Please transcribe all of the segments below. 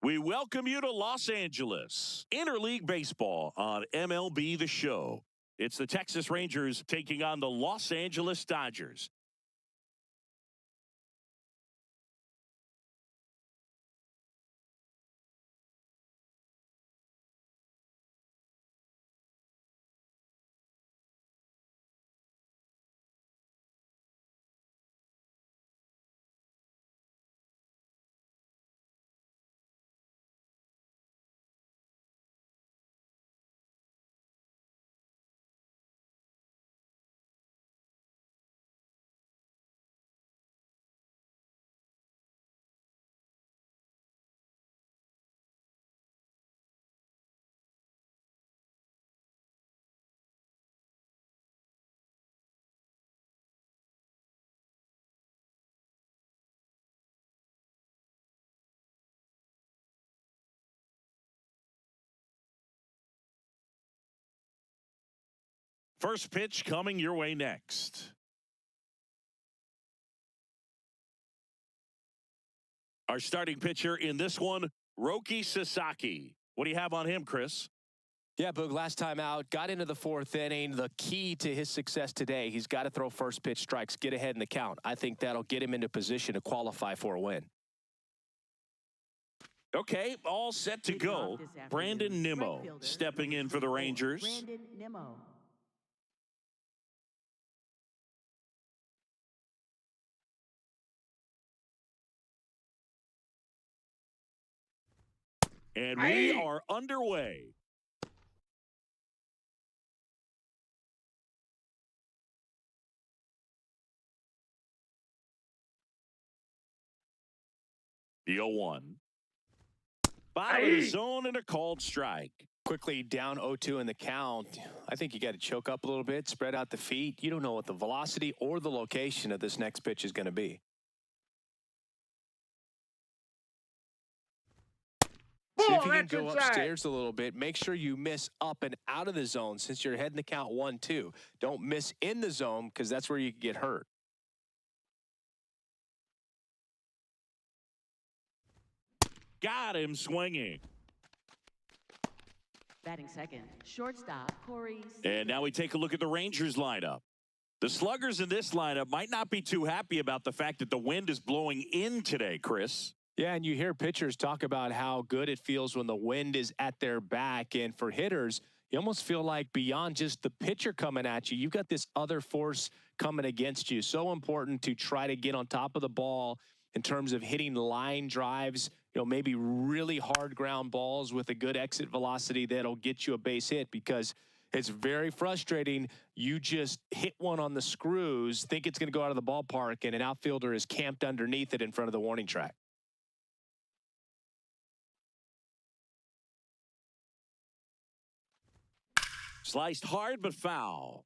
We welcome you to Los Angeles. Interleague Baseball on MLB The Show. It's the Texas Rangers taking on the Los Angeles Dodgers. First pitch coming your way next. Our starting pitcher in this one, Roki Sasaki. What do you have on him, Chris? Yeah, Boog, last time out, got into the fourth inning. The key to his success today, he's got to throw first pitch strikes, get ahead in the count. I think that'll get him into position to qualify for a win. Okay, all set to go. Brandon Nimmo stepping in for the Rangers. Brandon Nimmo. And we are underway. The 0-1. Bottom of the zone and a called strike. Quickly down 0-2 in the count. I think you got to choke up a little bit, spread out the feet. You don't know what the velocity or the location of this next pitch is going to be. See if you can go upstairs a little bit. Make sure you miss up and out of the zone since you're heading the count 1-2. Don't miss in the zone because that's where you can get hurt. Got him swinging. Batting second, shortstop, Corey. And now we take a look at the Rangers lineup. The sluggers in this lineup might not be too happy about the fact that the wind is blowing in today, Chris. Yeah, and you hear pitchers talk about how good it feels when the wind is at their back. And for hitters, you almost feel like beyond just the pitcher coming at you, you've got this other force coming against you. So important to try to get on top of the ball in terms of hitting line drives, maybe really hard ground balls with a good exit velocity that'll get you a base hit, because it's very frustrating. You just hit one on the screws, think it's going to go out of the ballpark, and an outfielder is camped underneath it in front of the warning track. Sliced hard but foul.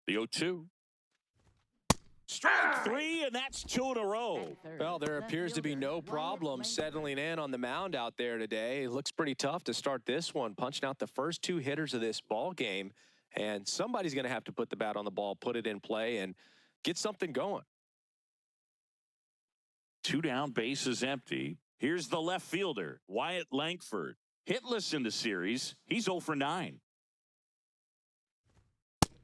The 0-2. Strike three, and that's two in a row. Well, there appears to be no problem settling in on the mound out there today. It looks pretty tough to start this one, punching out the first two hitters of this ball game. And somebody's going to have to put the bat on the ball, put it in play, and get something going. Two down, bases empty. Here's the left fielder, Wyatt Langford. Hitless in the series. He's 0 for 9.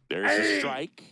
There's a strike.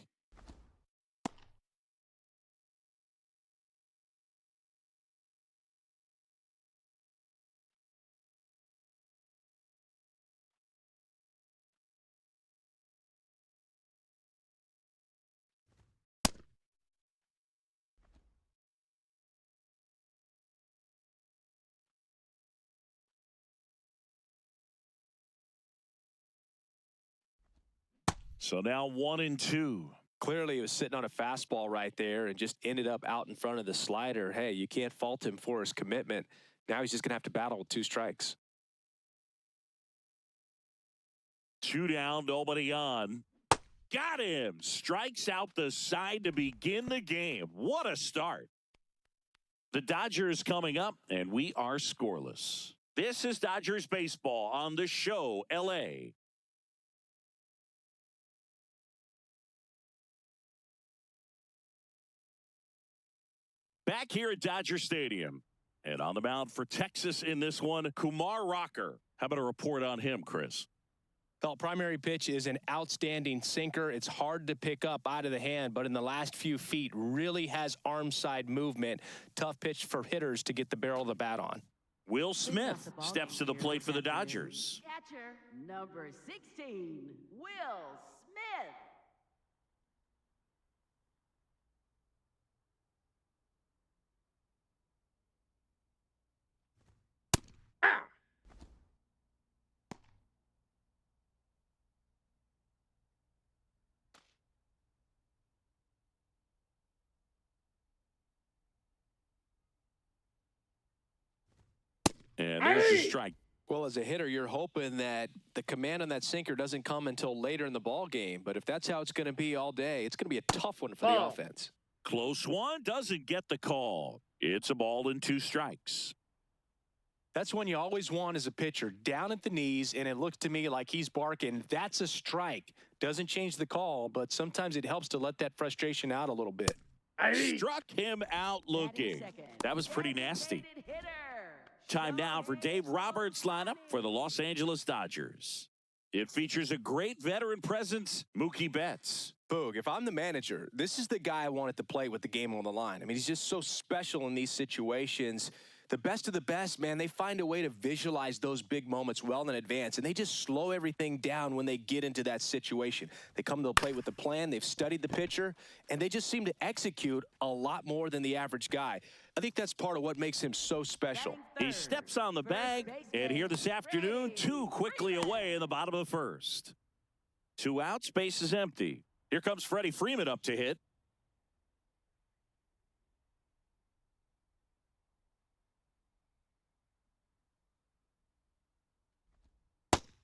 So now 1-2. Clearly, he was sitting on a fastball right there and just ended up out in front of the slider. Hey, you can't fault him for his commitment. Now he's just going to have to battle with 2 strikes. 2 down, nobody on. Got him. Strikes out the side to begin the game. What a start. The Dodgers coming up, and we are scoreless. This is Dodgers baseball on The Show, LA. Back here at Dodger Stadium. And on the mound for Texas in this one, Kumar Rocker. How about a report on him, Chris? The primary pitch is an outstanding sinker. It's hard to pick up out of the hand, but in the last few feet really has arm side movement. Tough pitch for hitters to get the barrel of the bat on. Will Smith steps to the plate for the Dodgers. Catcher number 16, Will Smith. And there's the strike. Well, as a hitter, you're hoping that the command on that sinker doesn't come until later in the ball game. But if that's how it's going to be all day, it's going to be a tough one for the offense. Close one, doesn't get the call. It's a ball and 2 strikes. That's one you always want as a pitcher, down at the knees, and it looks to me like he's barking. That's a strike. Doesn't change the call, but sometimes it helps to let that frustration out a little bit. Struck him out looking. That was pretty nasty. Time now for Dave Roberts' lineup for the Los Angeles Dodgers. It features a great veteran presence, Mookie Betts. Boog, if I'm the manager, this is the guy I want at the plate with the game on the line. I mean, he's just so special in these situations. The best of the best, man, they find a way to visualize those big moments well in advance, and they just slow everything down when they get into that situation. They come to the plate with a plan, they've studied the pitcher, and they just seem to execute a lot more than the average guy. I think that's part of what makes him so special. He steps on the bag, and here this afternoon, 2 quickly away in the bottom of the first. 2 out, space is empty. Here comes Freddie Freeman up to hit.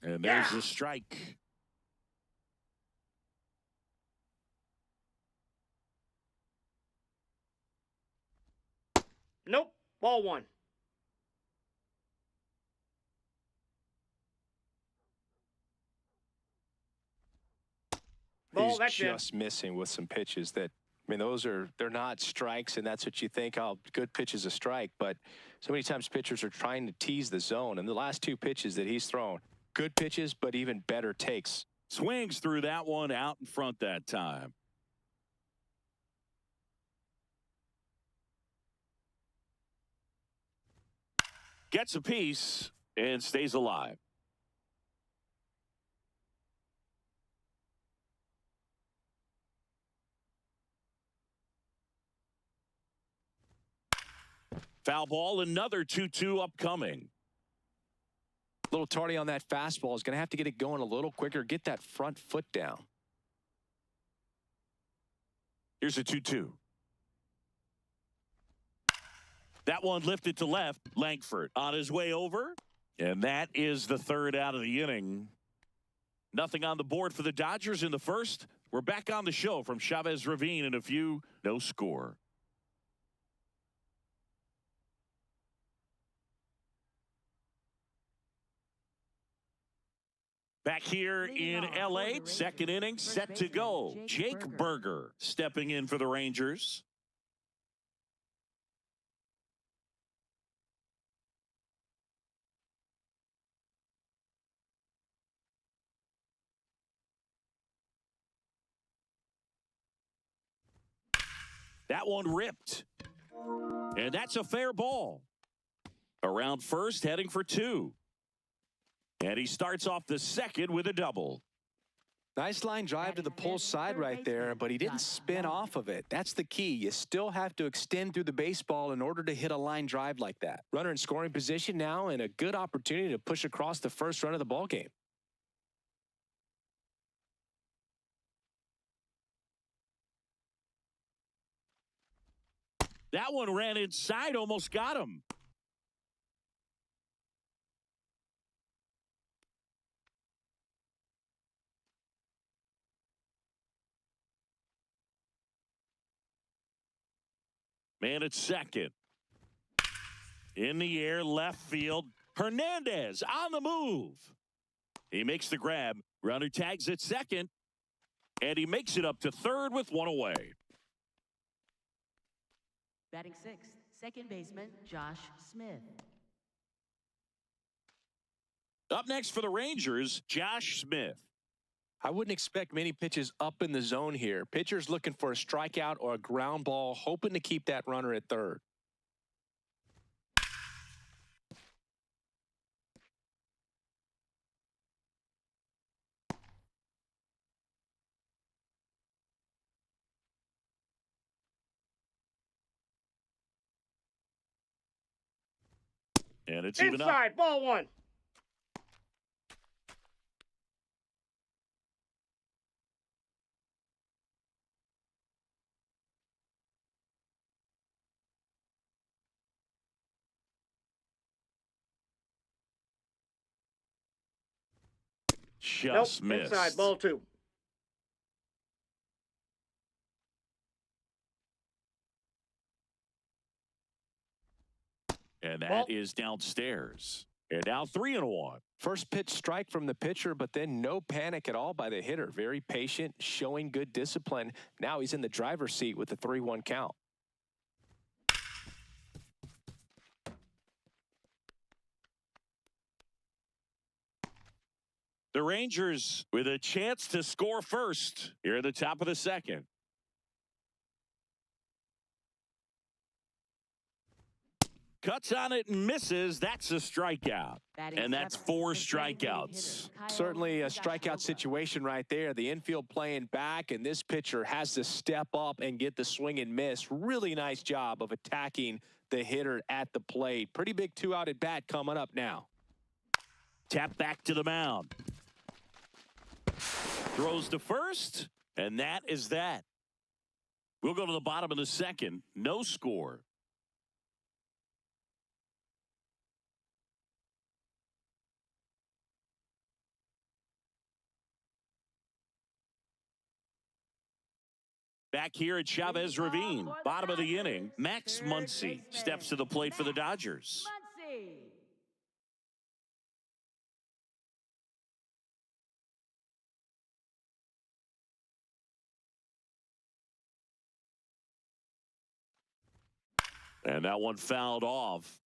And there's the strike. Nope. Ball 1. Ball, He's that's just missing with some pitches that, I mean, they're not strikes, and that's what you think, oh, good pitch is a strike. But so many times pitchers are trying to tease the zone, and the last 2 pitches that he's thrown, good pitches, but even better takes. Swings through that one out in front that time. Gets a piece and stays alive. Foul ball, another 2-2 upcoming. A little tardy on that fastball. Is going to have to get it going a little quicker, get that front foot down. Here's a 2-2. That one lifted to left. Langford on his way over. And that is the 3rd out of the inning. Nothing on the board for the Dodgers in the first. We're back on the show from Chavez Ravine in a few. No score. Back here in L.A., 2nd inning set to go. Jake Berger stepping in for the Rangers. That one ripped. And that's a fair ball. Around first, heading for 2. And he starts off the second with a double. Nice line drive to the pull side right there, but he didn't spin off of it. That's the key. You still have to extend through the baseball in order to hit a line drive like that. Runner in scoring position now, and a good opportunity to push across the first run of the ball game. That one ran inside, almost got him. Man at second. In the air, left field. Hernandez on the move. He makes the grab. Runner tags at second. And he makes it up to third with 1 away. Batting sixth, second baseman Josh Smith. Up next for the Rangers, Josh Smith. I wouldn't expect many pitches up in the zone here. Pitcher's looking for a strikeout or a ground ball, hoping to keep that runner at third. And it's even up. Inside, ball one. Just Nope, missed. inside, ball two. And that Ball. is downstairs. And now 3-1. First pitch strike from the pitcher, but then no panic at all by the hitter. Very patient, showing good discipline. Now he's in the driver's seat with the 3-1 count. The Rangers with a chance to score first here at the top of the second. Cuts on it and misses. That's a strikeout. And that's 4 strikeouts. Certainly a strikeout situation right there. The infield playing back, and this pitcher has to step up and get the swing and miss. Really nice job of attacking the hitter at the plate. Pretty big 2-out at bat coming up now. Tap back to the mound. Throws to first, and that is that. We'll go to the bottom of the second. No score. Back here at Chavez Ravine, bottom of the inning, Max Muncy steps to the plate for the Dodgers. Muncy. And that one fouled off.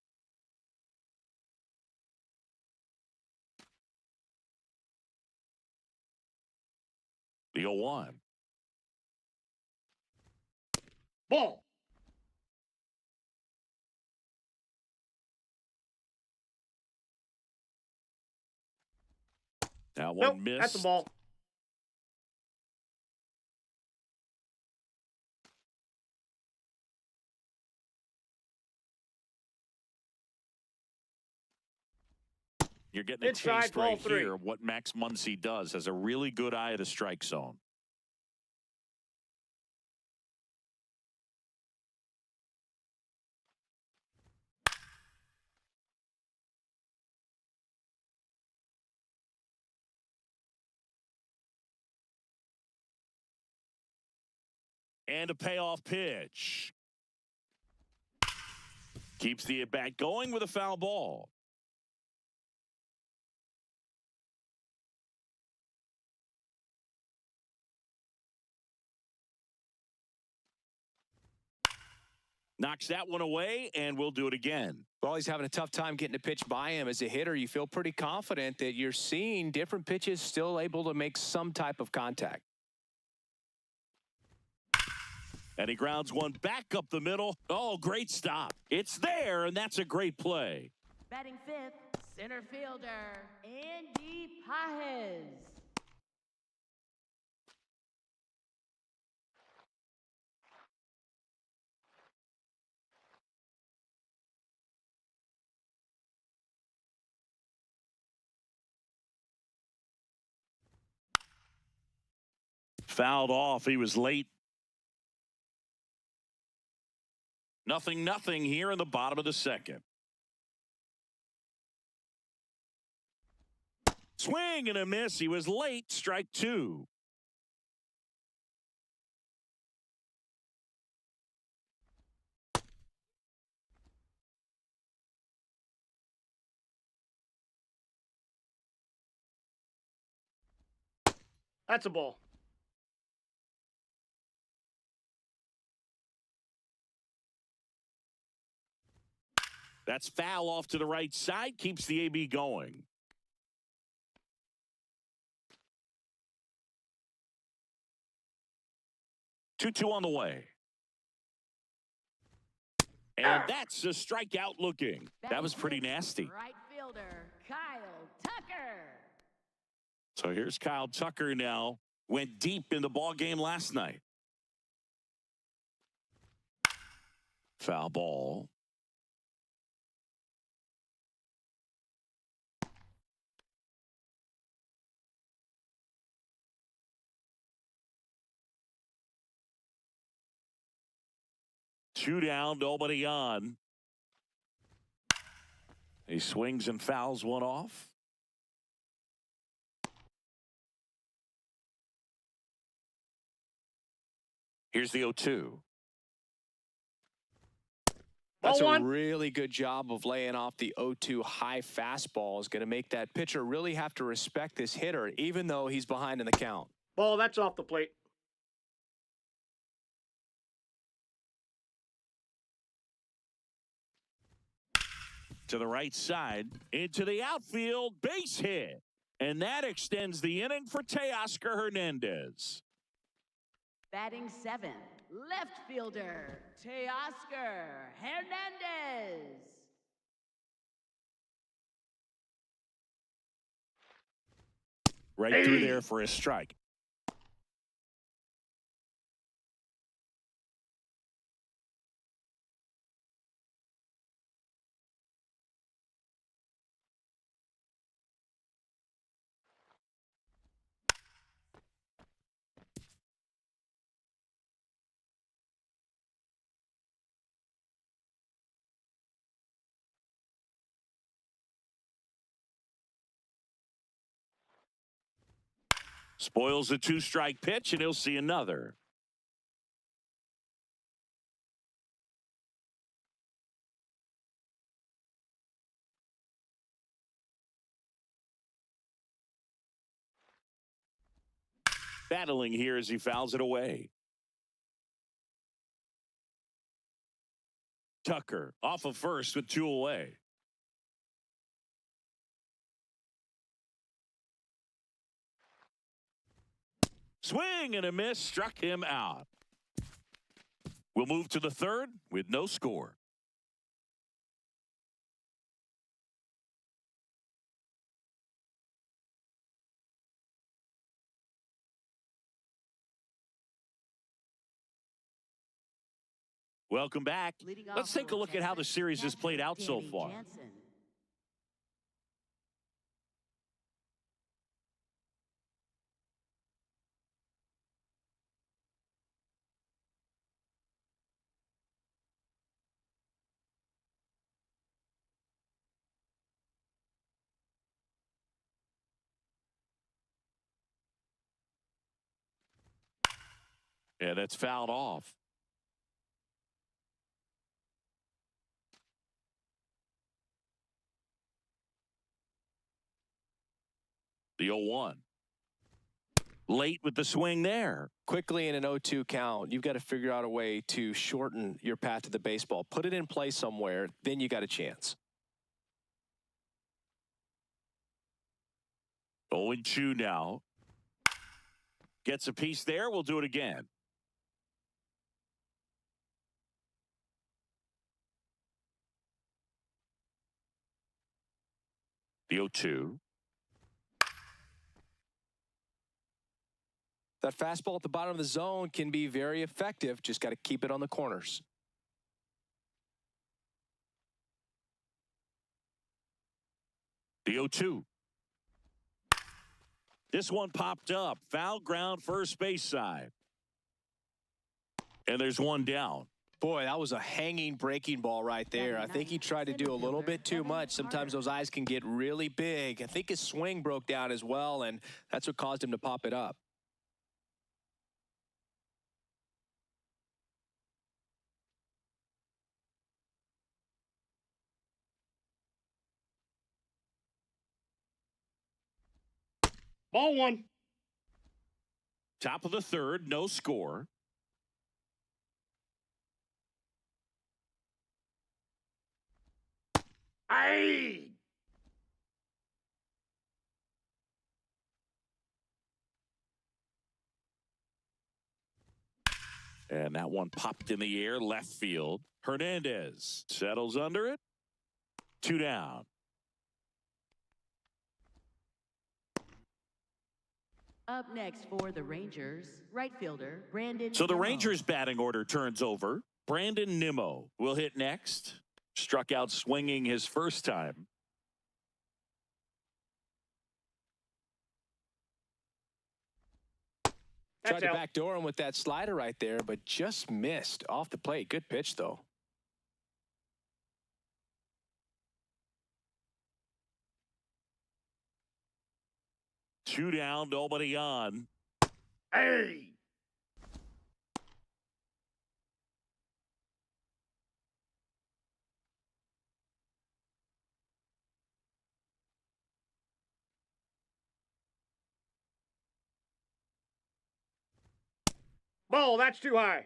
The 0-1. Ball. That Nope, one missed. that's a ball. You're getting a Inside, taste ball right 3. here of what Max Muncy does. Has a really good eye at the strike zone. And a payoff pitch. Keeps the at-bat going with a foul ball. Knocks that one away, and we'll do it again. Well, he's having a tough time getting a pitch by him. As a hitter, you feel pretty confident that you're seeing different pitches still able to make some type of contact. And he grounds one back up the middle. Oh, great stop. It's there, and that's a great play. Batting fifth, center fielder Andy Pajes. Fouled off. He was late. 0-0 here in the bottom of the second. Swing and a miss. He was late. Strike 2. That's a ball. That's foul off to the right side, keeps the AB going. Two on the way. And that's a strikeout looking. That was pretty nasty. Right fielder, Kyle Tucker. So here's Kyle Tucker now. Went deep in the ball game last night. Foul ball. Two down, nobody on. He swings and fouls one off. Here's the 0-2. That's Ball a one. really good job of laying off the 0-2 high fastball. Is going to make that pitcher really have to respect this hitter, even though he's behind in the count. Ball, that's off the plate. To the right side, into the outfield, base hit. And that extends the inning for Teoscar Hernandez. Batting seventh, left fielder, Teoscar Hernandez. Right through there for a strike. Spoils the two-strike pitch, and he'll see another. Battling here as he fouls it away. Tucker off of first with two away. Swing and a miss, struck him out. We'll move to the third with no score. Welcome back. Leading Let's off take a for look at how the Texas, series has played out so Danny far. Jansen. Yeah, that's fouled off. The 0-1. Late with the swing there. Quickly in an 0-2 count, you've got to figure out a way to shorten your path to the baseball. Put it in play somewhere, then you got a chance. 0-2 now. Gets a piece there. We'll do it again. The 0-2. That fastball at the bottom of the zone can be very effective. Just got to keep it on the corners. The 0-2. This one popped up. Foul ground, first base side. And there's one down. Boy, that was a hanging breaking ball right there. I think he tried to do a little bit too much. Sometimes those eyes can get really big. I think his swing broke down as well, and that's what caused him to pop it up. Ball one. Top of the third, no score. Aye. And that one popped in the air, left field. Hernandez settles under it. 2 down. Up next for the Rangers, right fielder Brandon So the Nimmo. Rangers batting order turns over. Brandon Nimmo will hit next. Struck out swinging his first time. Tried to backdoor him with that slider right there, but just missed off the plate. Good pitch, though. Two down, nobody on. Hey. Ball, that's too high.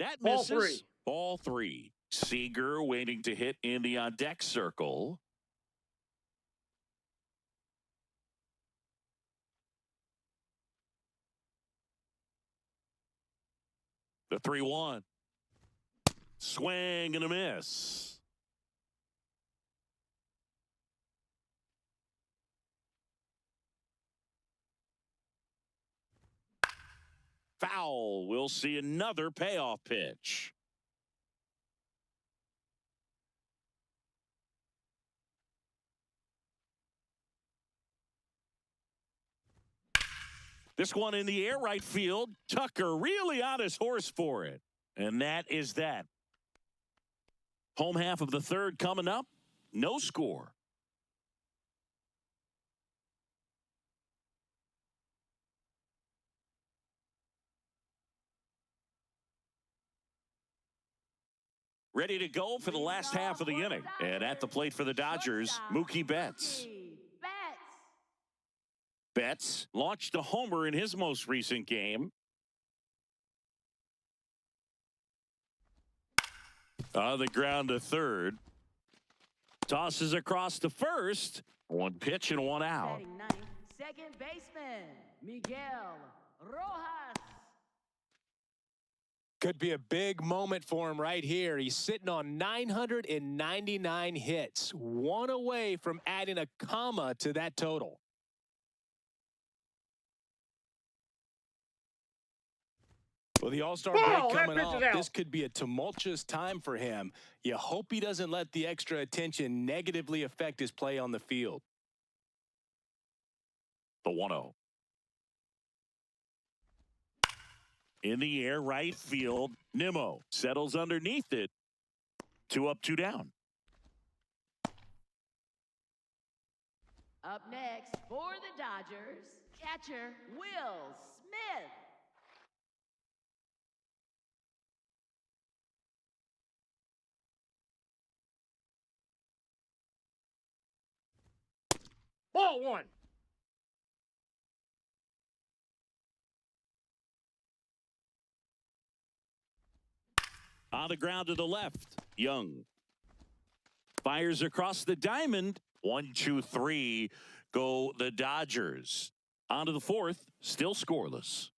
That Ball misses. three. Ball 3. Seager waiting to hit in the on deck circle. The 3-1. Swing and a miss. Foul. We'll see another payoff pitch. This one in the air, right field. Tucker really on his horse for it. And that is that. Home half of the third coming up. No score. Ready to go for the last half of the inning. And at the plate for the Dodgers, Mookie Betts. Betts launched a homer in his most recent game. On the ground to third. Tosses across to first. One pitch and one out. Second baseman, Miguel Rojas. Could be a big moment for him right here. He's sitting on 999 hits. One away from adding a comma to that total. Well, the All-Star break coming up, this could be a tumultuous time for him. You hope he doesn't let the extra attention negatively affect his play on the field. The 1-0. In the air, right field. Nimmo settles underneath it. 2 up, 2 down. Up next for the Dodgers, catcher Will Smith. Ball 1. On the ground to the left. Young fires across the diamond. 1, 2, 3 go the Dodgers. On to the fourth. Still scoreless.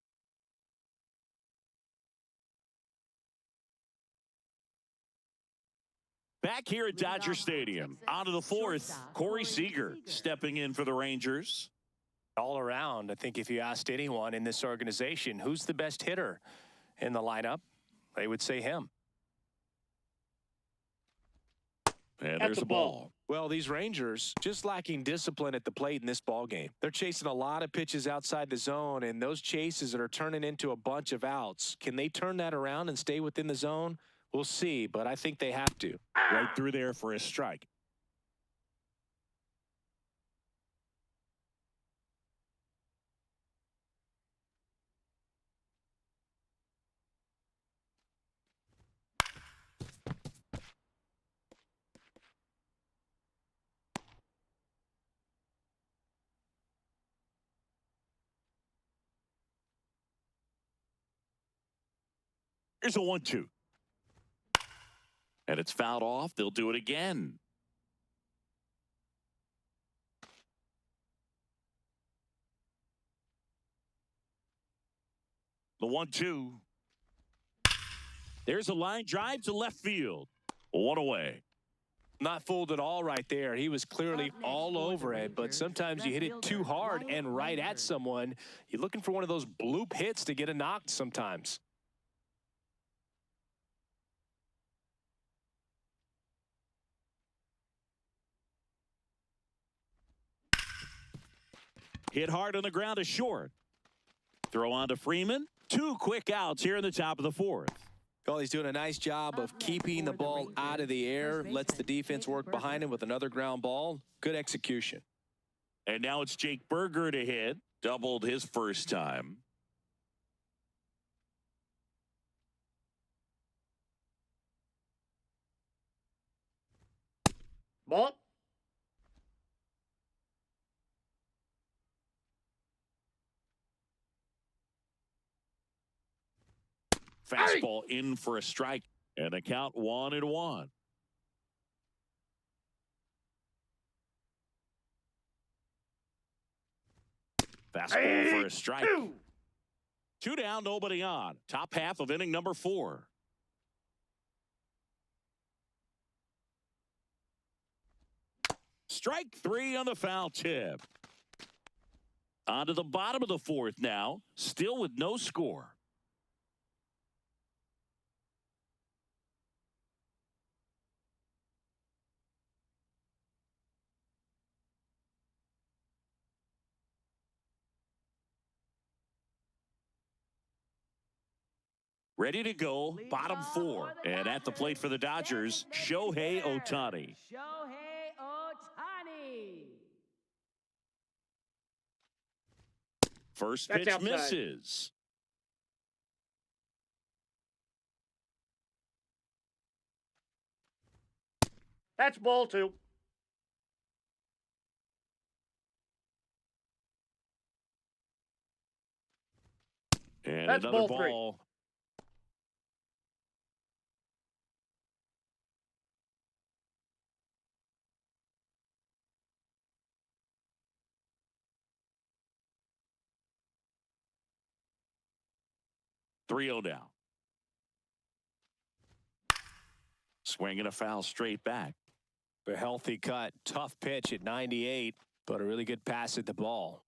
Back here at Dodger Stadium. On to the fourth. Corey Seager stepping in for the Rangers. All around, I think if you asked anyone in this organization, who's the best hitter in the lineup, they would say him. And there's the ball. Well, these Rangers just lacking discipline at the plate in this ball game. They're chasing a lot of pitches outside the zone, and those chases that are turning into a bunch of outs. Can they turn that around and stay within the zone? We'll see, but I think they have to. Right through there for a strike. Here's a 1-2. And it's fouled off. They'll do it again. The 1-2. There's a line drive to left field. One away. Not fooled at all right there. He was clearly all over it, but sometimes you hit it too hard and right at someone. You're looking for one of those bloop hits to get a knock sometimes. Hit hard on the ground to short. Throw on to Freeman. 2 quick outs here in the top of the 4th. Well, he's doing a nice job of keeping the ball out of the air, lets the defense work behind him with another ground ball. Good execution. And now it's Jake Berger to hit. Doubled his first time. Ball. Fastball in for a strike. And a count 1-1. Fastball for a strike. 2 down, nobody on. Top half of inning number 4. Strike 3 on the foul tip. On to the bottom of the 4th now. Still with no score. Ready to go, bottom 4. And at the plate for the Dodgers, Shohei Ohtani. Shohei Ohtani. First That's pitch outside. misses. That's ball 2. And That's another ball 3. ball. Three-0 now. Swinging a foul straight back. A healthy cut. Tough pitch at 98, but a really good pass at the ball.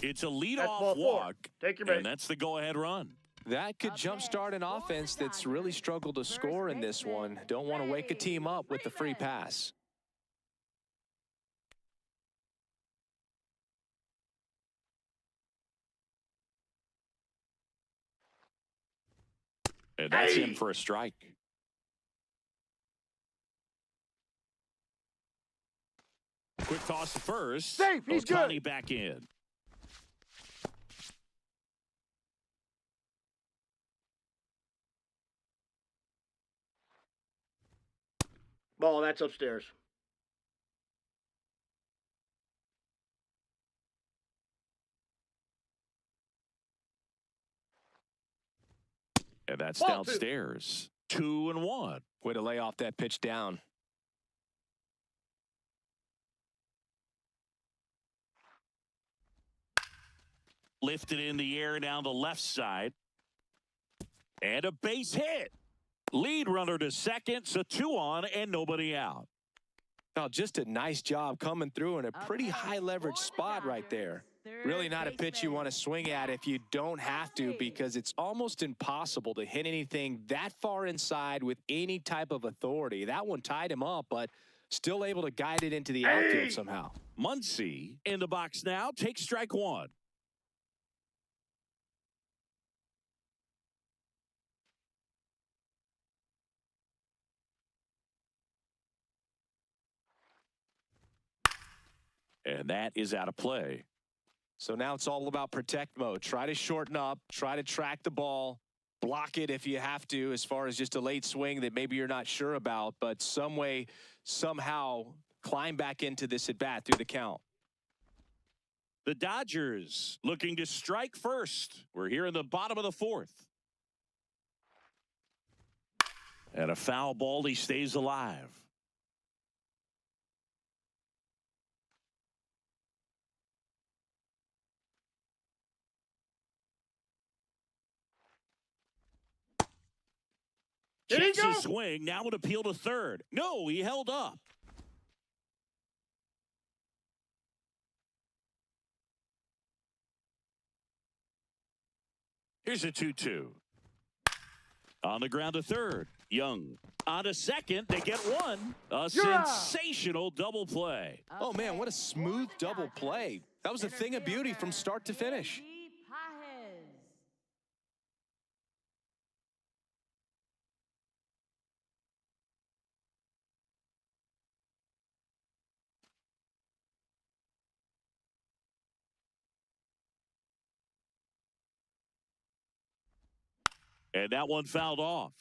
It's a That's leadoff ball 4. walk. Take your bait. And that's the go-ahead run. That could jumpstart an offense that's really struggled to score in this one. Don't want to wake a team up with the free pass. And that's in for a strike. Quick toss to first. Safe, he's Ohtani good. back in. Ball, that's upstairs. And that's Ball 2. downstairs. 2-1. Way to lay off that pitch down. Lifted in the air down the left side. And a base hit. Lead runner to second, so 2 on and nobody out. Oh, just a nice job coming through in a pretty high leverage spot right there. Really not a pitch you want to swing at if you don't have to, because it's almost impossible to hit anything that far inside with any type of authority. That one tied him up, but still able to guide it into the outfield somehow. Muncy in the box now. Takes strike 1. And that is out of play. So now it's all about protect mode. Try to shorten up, try to track the ball, block it if you have to, as far as just a late swing that maybe you're not sure about, but some way, somehow climb back into this at bat through the count. The Dodgers looking to strike first. We're here in the bottom of the fourth. And a foul ball, he stays alive. Did he Checks go? a swing, now an appeal to third. No, he held up. Here's a 2-2. On the ground to third. Young. On to second. They get one. A sensational double play. Oh, man, what a smooth double play. That was a thing of beauty from start to finish. And that one fouled off.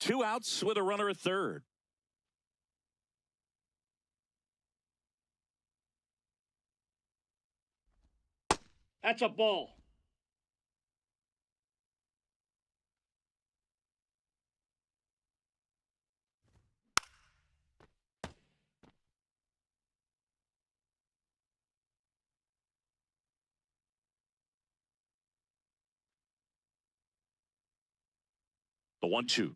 Two outs with a runner at third. That's a ball. The 1-2.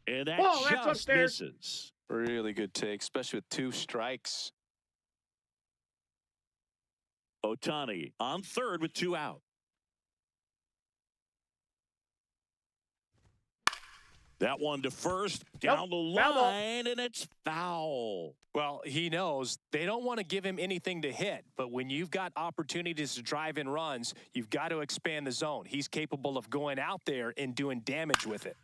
And that Ball, that's just upstairs. misses. Really good take, especially with 2 strikes. Ohtani on third with 2 out. That one to first, down the Foul ball. line, and it's foul. Well, he knows they don't want to give him anything to hit, but when you've got opportunities to drive in runs, you've got to expand the zone. He's capable of going out there and doing damage with it.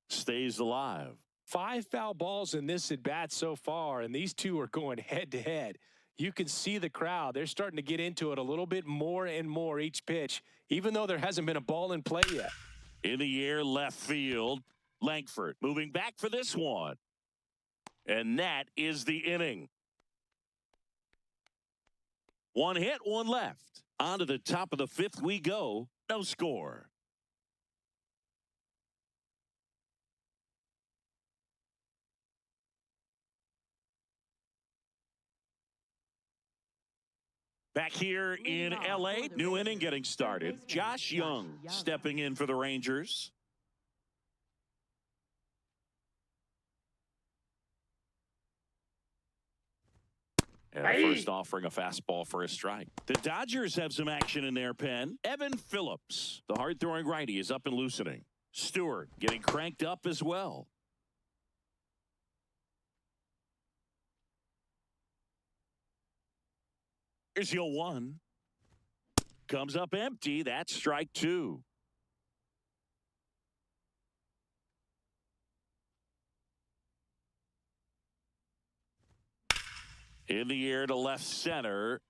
Stays alive. 5 foul balls in this at-bat so far, and these two are going head-to-head. You can see the crowd. They're starting to get into it a little bit more and more each pitch, even though there hasn't been a ball in play yet. In the air, left field. Langford moving back for this one. And that is the inning. 1 hit, 1 left. On to the top of the 5th we go. No score. Back here in L.A., new inning getting started. Josh Young stepping in for the Rangers. And the first offering a fastball for a strike. The Dodgers have some action in their pen. Evan Phillips, the hard-throwing righty, is up and loosening. Stewart getting cranked up as well. Here's your 1. Comes up empty. That's strike 2. In the air to left center.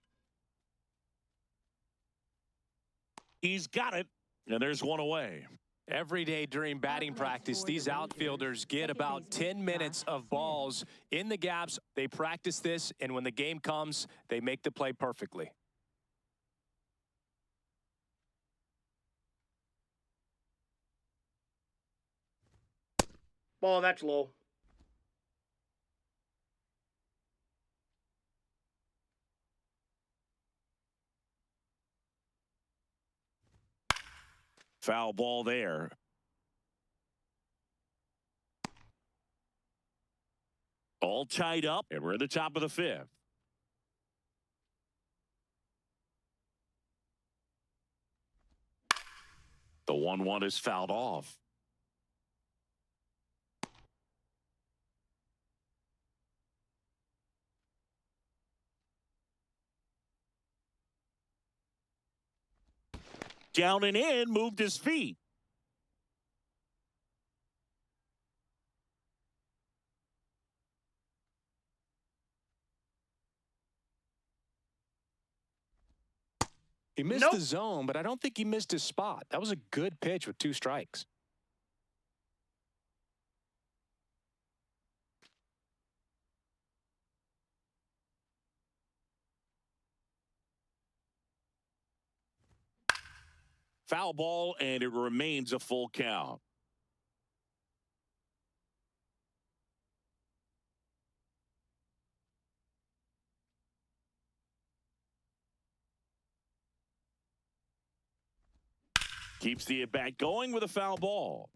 He's got it. And there's one away. Every day during batting practice, these outfielders get about 10 minutes of balls in the gaps. They practice this, and when the game comes, they make the play perfectly. Ball, that's low. Foul ball there. All tied up, and we're at the top of the 5th. The 1-1 is fouled off. Down and in, moved his feet. He missed the zone, but I don't think he missed his spot. That was a good pitch with 2 strikes. Foul ball, and it remains a full count. Keeps the at-bat going with a foul ball.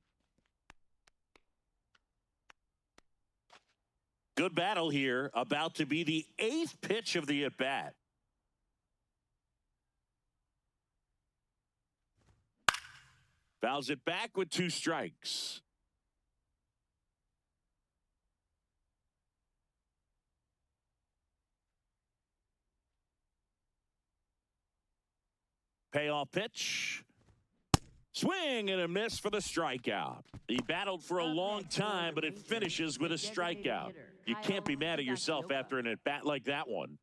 Good battle here. About to be the 8th pitch of the at-bat. Fouls it back with 2 strikes. Payoff pitch. Swing and a miss for the strikeout. He battled for a long time, but it finishes with a strikeout. You can't be mad at yourself after an at-bat like that one.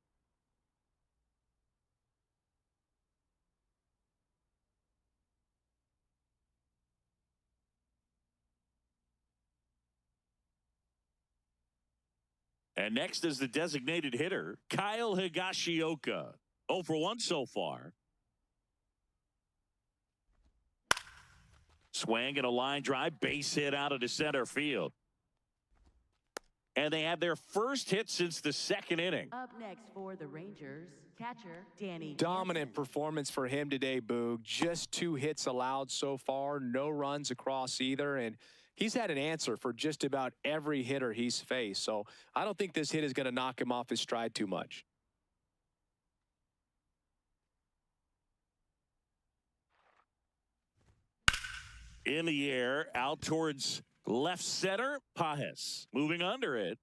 And next is the designated hitter, Kyle Higashioka. 0 for 1 so far. Swing and a line drive, base hit out of the center field. And they have their first hit since the 2nd inning. Up next for the Rangers, catcher Danny Dominant Jansen. performance for him today, Boog. Just 2 hits allowed so far, no runs across either, and he's had an answer for just about every hitter he's faced. So I don't think this hit is going to knock him off his stride too much. In the air, out towards left center, Pajes. Moving under it.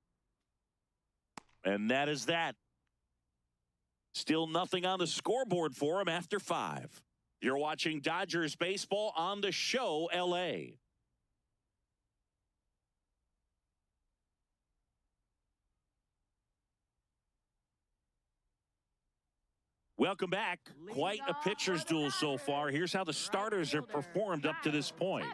And that is that. Still nothing on the scoreboard for him after 5. You're watching Dodgers baseball on the show, LA. Welcome back. Quite a pitcher's duel so far. Here's how the starters have performed up to this point.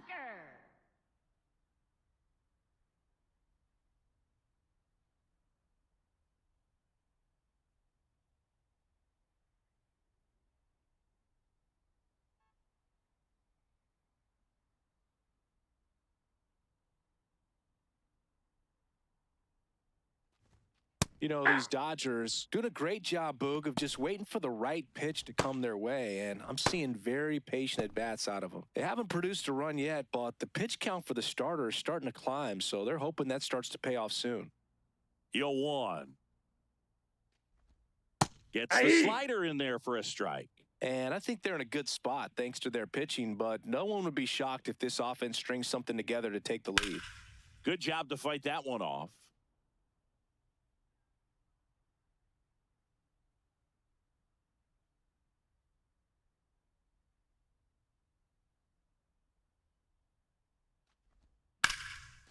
You know, these Dodgers doing a great job, Boog, of just waiting for the right pitch to come their way, and I'm seeing very patient at-bats out of them. They haven't produced a run yet, but the pitch count for the starter is starting to climb, so they're hoping that starts to pay off soon. 0-1. Gets the slider in there for a strike. And I think they're in a good spot thanks to their pitching, but no one would be shocked if this offense strings something together to take the lead. Good job to fight that one off.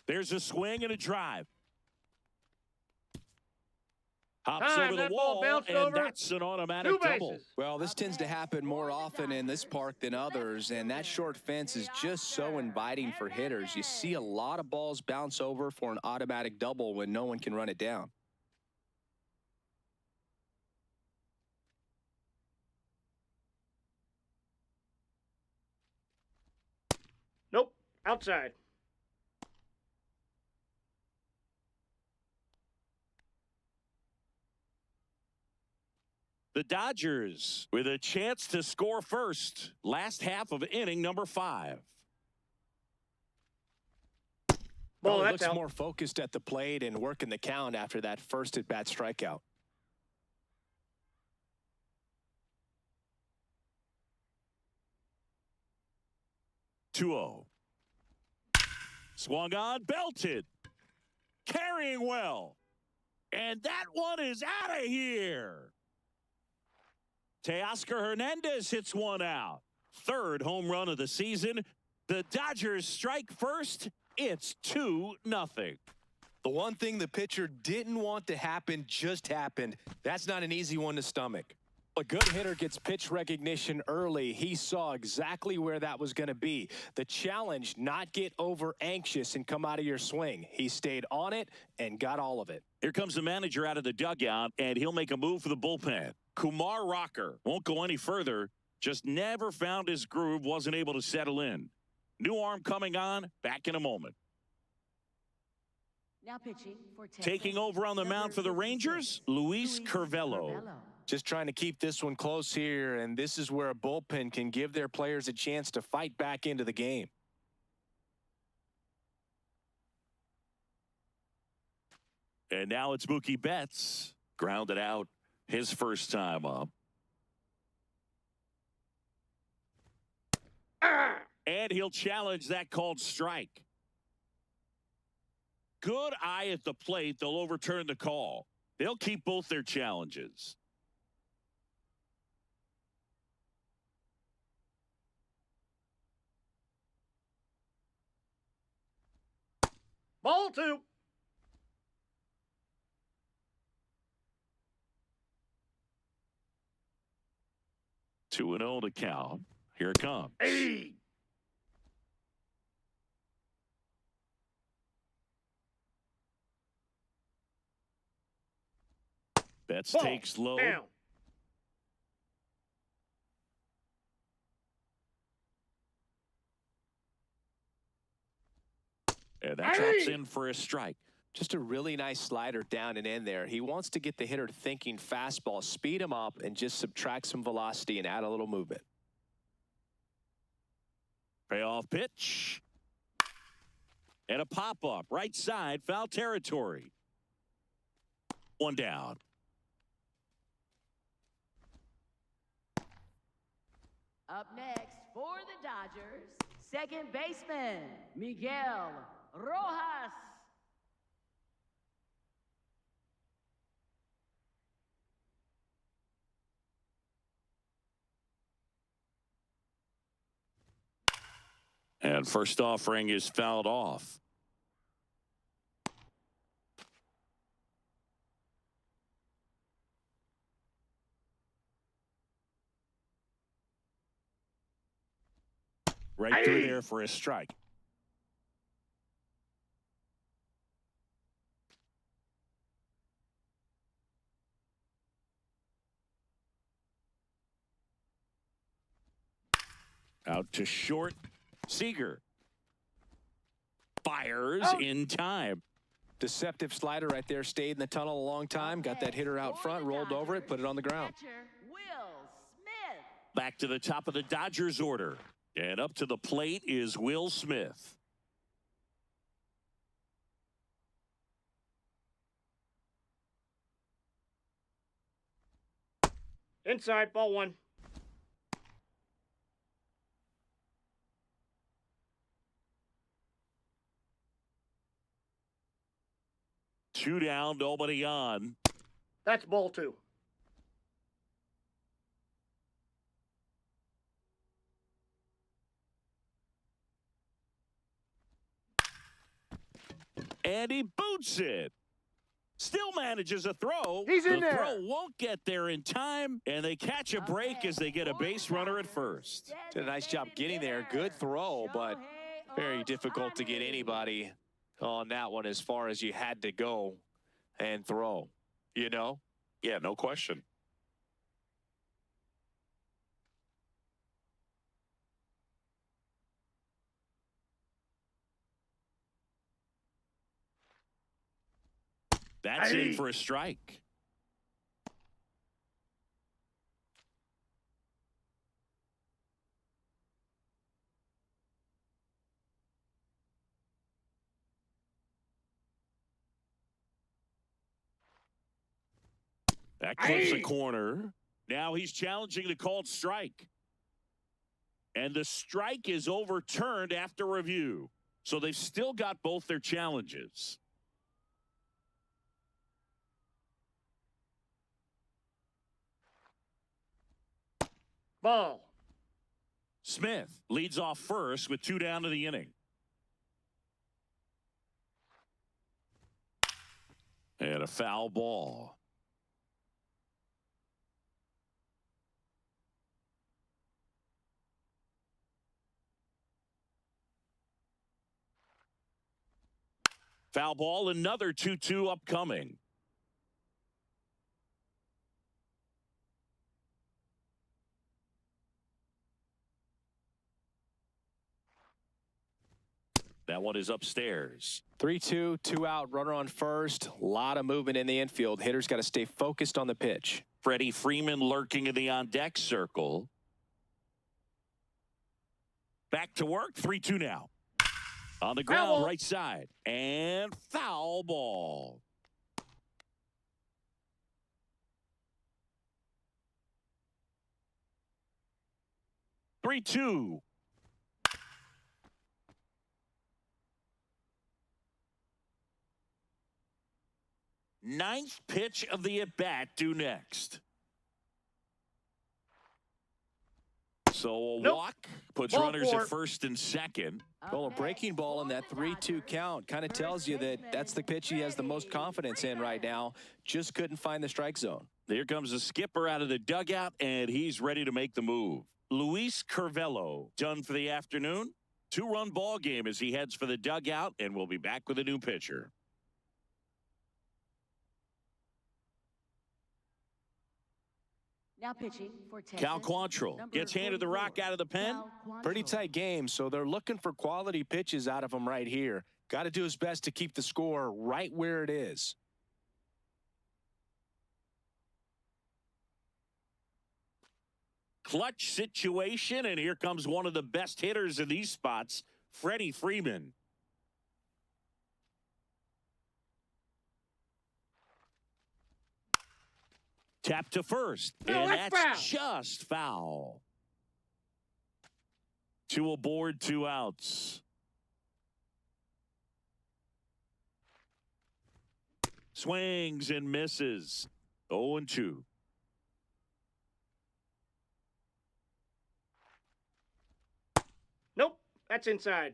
There's a swing and a drive. Hops over the wall, and that's an automatic double. Well, this tends to happen more often in this park than others, and that short fence is just so inviting for hitters. You see a lot of balls bounce over for an automatic double when no one can run it down. Nope, outside. The Dodgers with a chance to score first. Last half of inning number 5. Well, he looks more focused at the plate and working the count after that first at-bat strikeout. Two-0. Swung on, belted. Carrying well. And that one is out of here. Teoscar Hernandez hits one out. third home run of the season. The Dodgers strike first. It's 2-0. The one thing the pitcher didn't want to happen just happened. That's not an easy one to stomach. A good hitter gets pitch recognition early. He saw exactly where that was going to be. The challenge, not get over anxious and come out of your swing. He stayed on it and got all of it. Here comes the manager out of the dugout, and he'll make a move for the bullpen. Kumar Rocker won't go any further. Just never found his groove, wasn't able to settle in. New arm coming on, back in a moment. Now pitching for Texas, Taking over on the mound for the Rangers, Luis Curvelo. Just trying to keep this one close here, and this is where a bullpen can give their players a chance to fight back into the game. And now it's Mookie Betts. Grounded out his first time up. And he'll challenge that called strike. Good eye at the plate. They'll overturn the call. They'll keep both their challenges. Ball 2. Two and 0 to count. Here it comes. Hey. Betts Ball. takes low. Down. And that drops in for a strike. Just a really nice slider down and in there. He wants to get the hitter thinking fastball, speed him up, and just subtract some velocity and add a little movement. Payoff pitch. And a pop-up. Right side, foul territory. One down. Up next for the Dodgers, second baseman, Miguel Rojas. And first offering is fouled off. Right through there for a strike. Out to short. Seager fires in time. Deceptive slider right there. Stayed in the tunnel a long time. Got that hitter out front, rolled over it, put it on the ground. Catcher, Will Smith. Back to the top of the Dodgers order. And up to the plate is Will Smith. Inside, ball 1. Two down, nobody on. That's ball 2. And he boots it. Still manages a throw. He's in the there. throw won't get there in time, and they catch a break as they get a base runner at first. Did a nice job getting there. Good throw, but very difficult to get anybody on that one as far as you had to go and throw, you know? Yeah, no question. That's in for a strike. That clips the corner. Now he's challenging the called strike. And the strike is overturned after review. So they've still got both their challenges. Ball. Smith leads off first with 2 down to the inning. And a foul ball. Foul ball, another 2-2 upcoming. That one is upstairs. 3-2, 2 out, runner on first. A lot of movement in the infield. Hitters got to stay focused on the pitch. Freddie Freeman lurking in the on-deck circle. Back to work, 3-2 now. On the ground, right side. And foul ball. Three-two. Ninth pitch of the at-bat due next. So a walk puts runners at first and second. Well, a breaking ball in that 3-2 count kind of tells you that that's the pitch he has the most confidence in right now. Just couldn't find the strike zone. Here comes the skipper out of the dugout, and he's ready to make the move. Luis Curvelo done for the afternoon. 2-run ball game as he heads for the dugout, and we'll be back with a new pitcher. Now pitching for Texas. Cal Quantrill gets handed the rock out of the pen. Pretty tight game, so they're looking for quality pitches out of him right here. Got to do his best to keep the score right where it is. Clutch situation, and here comes one of the best hitters in these spots, Freddie Freeman. Tap to first, and that's just foul. 2 aboard, 2 outs. Swings and misses. 0-2. Nope, that's inside.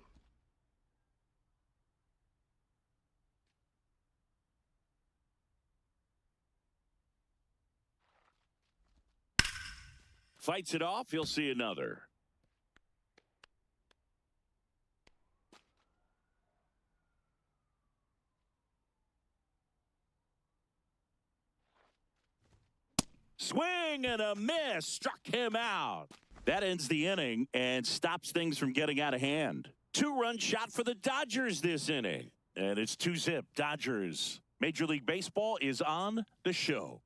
Fights it off. He'll see another. Swing and a miss. Struck him out. That ends the inning and stops things from getting out of hand. 2-run shot for the Dodgers this inning. And it's 2-zip. Dodgers. Major League Baseball is on the show.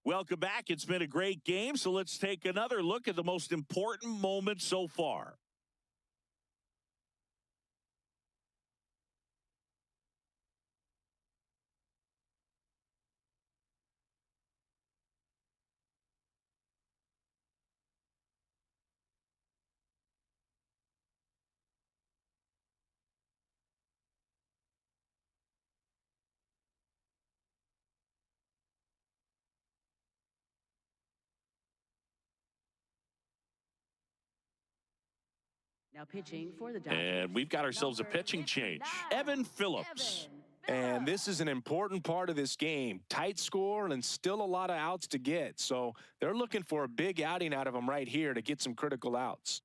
Welcome back. It's been a great game, so let's take another look at the most important moment so far. Now pitching for the Dodgers. And we've got ourselves a pitching change. Evan Phillips. And this is an important part of this game. Tight score and still a lot of outs to get. So they're looking for a big outing out of him right here to get some critical outs.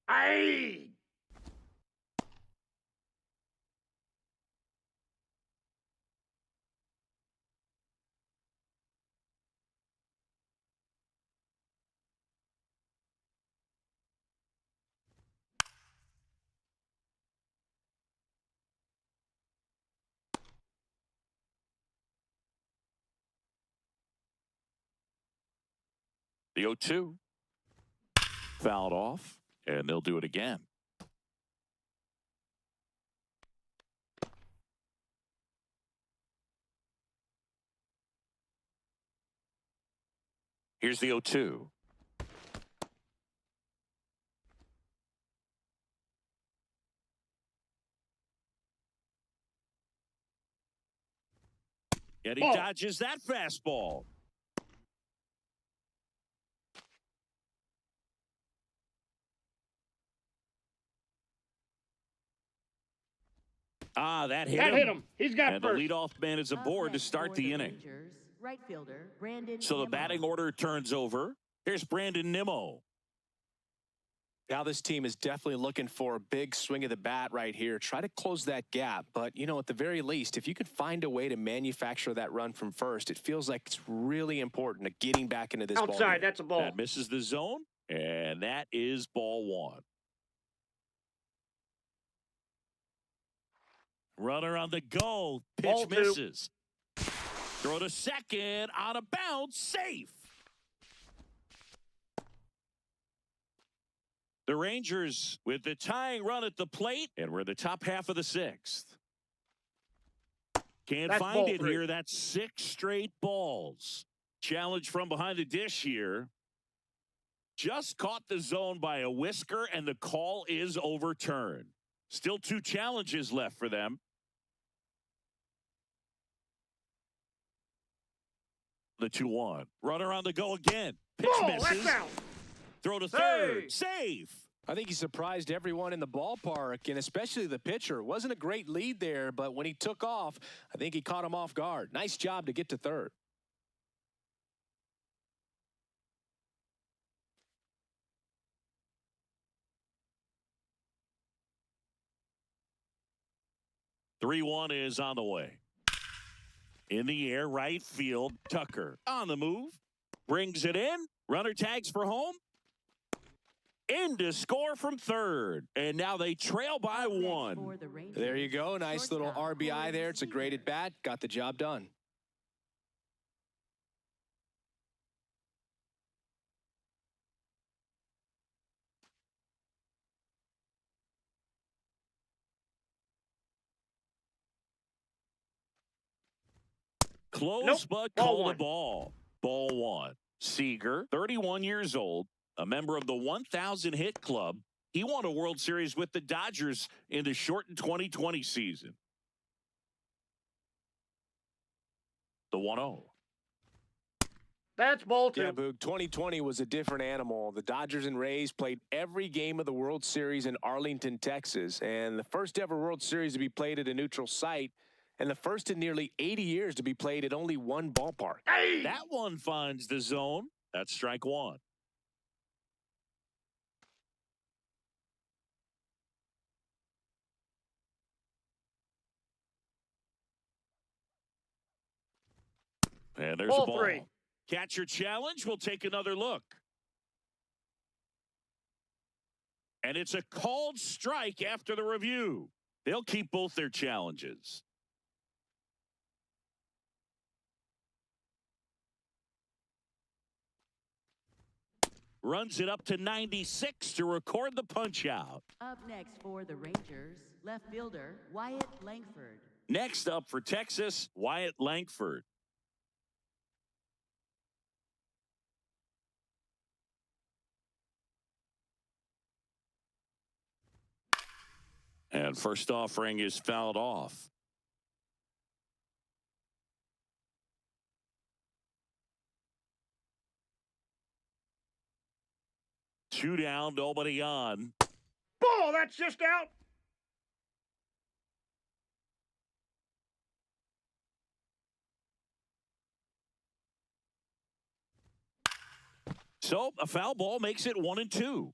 Aye! The 0-2. Fouled off, and they'll do it again. Here's the 0-2. And he Ball. dodges that fastball. That hit him. He's got And first. the leadoff man is aboard to start the inning. Rangers, right fielder, Brandon So the Nimmo. batting order turns over. Here's Brandon Nimmo. Now this team is definitely looking for a big swing of the bat right here. Try to close that gap. But, you know, at the very least, if you could find a way to manufacture that run from first, it feels like it's really important to getting back into this ball Outside, game. that's a ball. That misses the zone, and that is ball one. Runner on the go. Pitch Ball two. misses. Throw to second. On a bounce. Safe. The Rangers with the tying run at the plate, and we're in the top half of the sixth. Can't That's find ball it three. here. That's 6 straight balls. Challenge from behind the dish here. Just caught the zone by a whisker, and the call is overturned. Still 2 challenges left for them. The 2-1. Runner on the go again. Pitch Ball, misses. that's out. Throw to third. Hey. Safe. I think he surprised everyone in the ballpark, and especially the pitcher. Wasn't a great lead there, but when he took off, I think he caught him off guard. Nice job to get to third. Three 1 is on the way. In the air, right field. Tucker on the move. Brings it in. Runner tags for home. In to score from third. And now they trail by Up next 1. for the Rangers, There you go. Nice little shortstop, RBI there. It's a great Stevens. at-bat. Got the job done. Close, Nope. but Ball call one. the ball. Ball 1. Seager, 31 years old, a member of the 1,000 hit club. He won a World Series with the Dodgers in the shortened 2020 season. The 1-0. That's ball two. Yeah, Boog, 2020 was a different animal. The Dodgers and Rays played every game of the World Series in Arlington, Texas, and the first ever World Series to be played at a neutral site, and the first in nearly 80 years to be played at only one ballpark. Hey. That one finds the zone. That's strike 1. And there's Ball a ball. three. Catcher challenge. We'll take another look. And it's a called strike after the review. They'll keep both their challenges. Runs it up to 96 to record the punch out. Up next for the Rangers, left fielder Wyatt Langford. Next up for Texas, Wyatt Langford. And first offering is fouled off. Two down, nobody on. Ball, that's just out. So a foul ball makes it 1-2.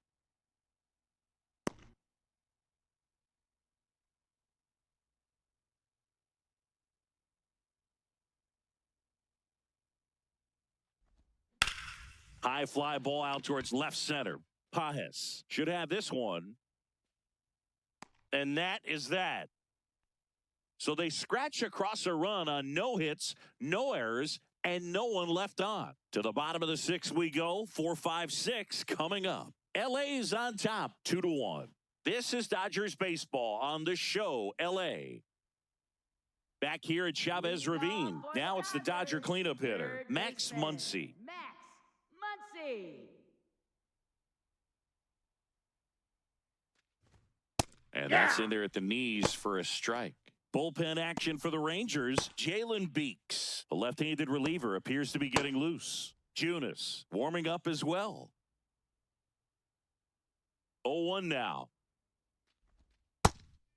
High fly ball out towards left center. Pajes should have this one. And that is that. So they scratch across a run on no hits, no errors, and no one left on. To the bottom of the 6th we go. 4-5-6 coming up. LA's on top 2-1. This is Dodgers baseball on the show, LA. Back here at Chavez Ravine. Now it's the Dodger cleanup hitter, Max Muncy. Max Muncy. And that's in there at the knees for a strike. Bullpen action for the Rangers. Jalen Beeks, a left-handed reliever, appears to be getting loose. Junis warming up as well. 0-1 now.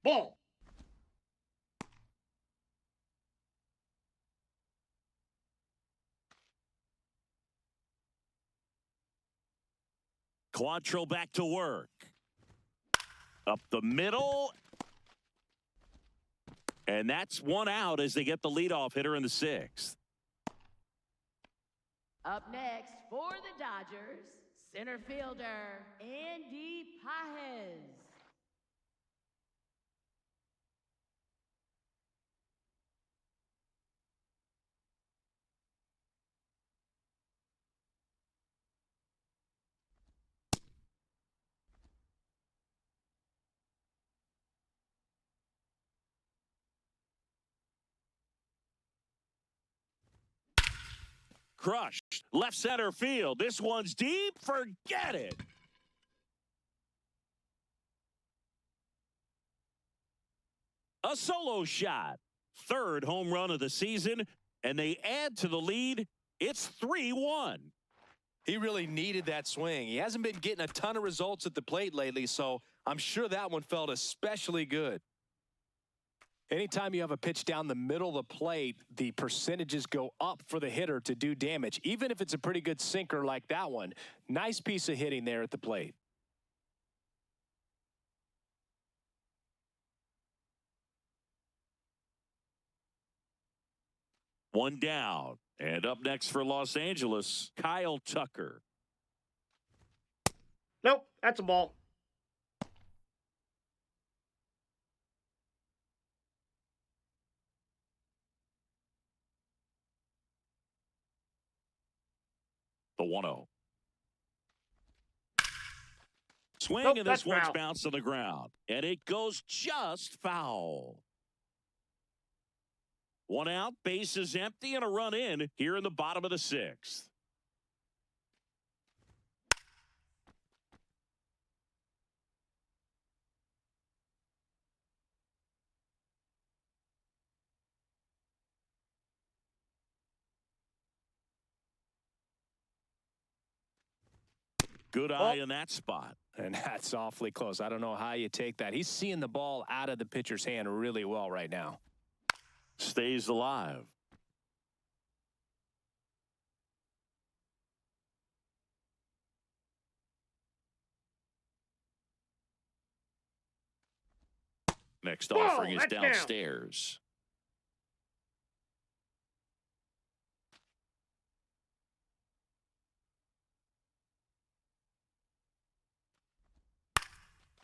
Ball. Quantrill back to work. Up the middle. And that's one out as they get the leadoff hitter in the 6th. Up next for the Dodgers, center fielder Andy Pajes. Crushed. Left center field. This one's deep. Forget it. A solo shot. 3rd home run of the season. And they add to the lead. It's 3-1. He really needed that swing. He hasn't been getting a ton of results at the plate lately, so I'm sure that one felt especially good. Anytime you have a pitch down the middle of the plate, the percentages go up for the hitter to do damage, even if it's a pretty good sinker like that one. Nice piece of hitting there at the plate. One down. And up next for Los Angeles, Kyle Tucker. Nope, that's a ball. The 1-0. Swing, Nope, and this that's one's foul. bounced on the ground. And it goes just foul. 1 out, bases empty, and a run in here in the bottom of the 6th. Good eye in that spot. And that's awfully close. I don't know how you take that. He's seeing the ball out of the pitcher's hand really well right now. Stays alive. Next offering is that's down. downstairs.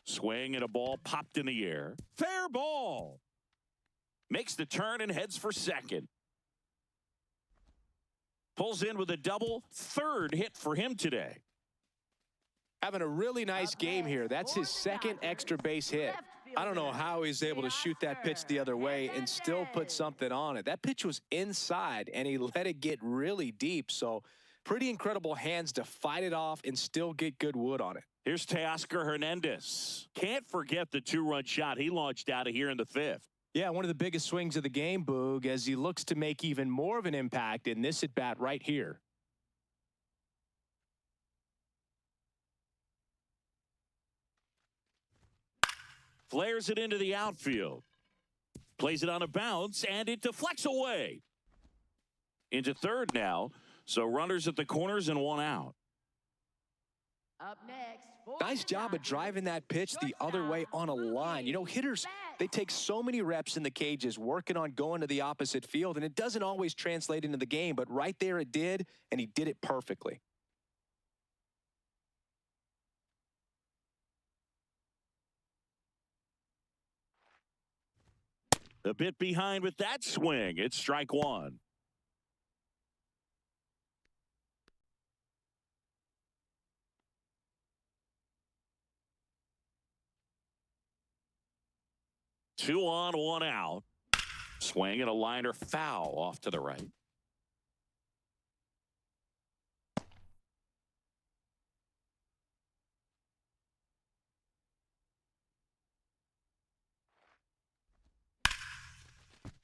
Swing and a ball popped in the air. Fair ball. Makes the turn and heads for second. Pulls in with a double. 3rd hit for him today. Having a really nice game here. That's his 2nd extra base hit. I don't know how he's able to shoot that pitch the other way and still put something on it. That pitch was inside, and he let it get really deep. So pretty incredible hands to fight it off and still get good wood on it. Here's Teoscar Hernandez. Can't forget the 2-run shot he launched out of here in the 5th. Yeah, one of the biggest swings of the game, Boog, as he looks to make even more of an impact in this at-bat right here. Flares it into the outfield. Plays it on a bounce, and it deflects away. Into 3rd now. So runners at the corners and 1 out. Up next for Nice the job of Dodgers, driving that pitch the other way on a line. You know, hitters, they take so many reps in the cages working on going to the opposite field, and it doesn't always translate into the game, but right there it did, and he did it perfectly. A bit behind with that swing. It's strike 1. Two on, 1 out. Swing and a liner foul off to the right.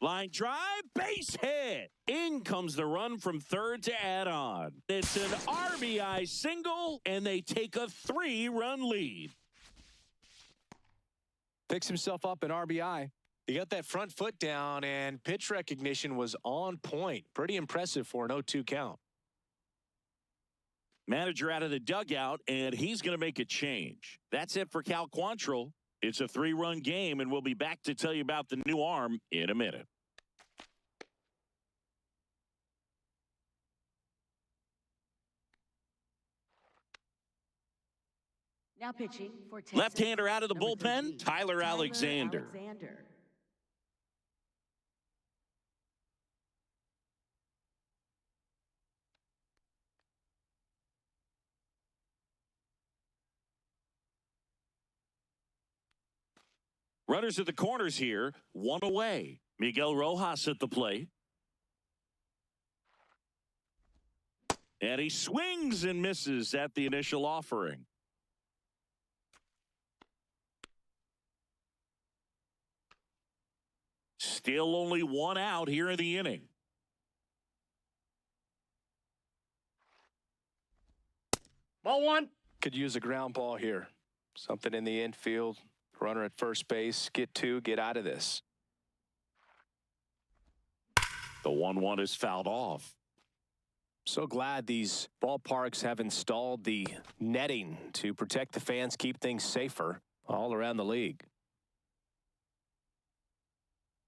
Line drive, base hit. In comes the run from third to add on. It's an RBI single, and they take a 3-run lead. Picks himself up an RBI. He got that front foot down, and pitch recognition was on point. Pretty impressive for an 0-2 count. Manager out of the dugout, and he's going to make a change. That's it for Cal Quantrill. It's a 3-run game, and we'll be back to tell you about the new arm in a minute. Now pitching for Texas. Left-hander out of the Number bullpen, 13, Tyler Alexander. Runners at the corners here, one away. Miguel Rojas at the plate. And he swings and misses at the initial offering. Still only one out here in the inning. Ball one. Could use a ground ball here. Something in the infield. Runner at first base. Get 2, get out of this. The 1-1 is fouled off. So glad these ballparks have installed the netting to protect the fans, keep things safer all around the league.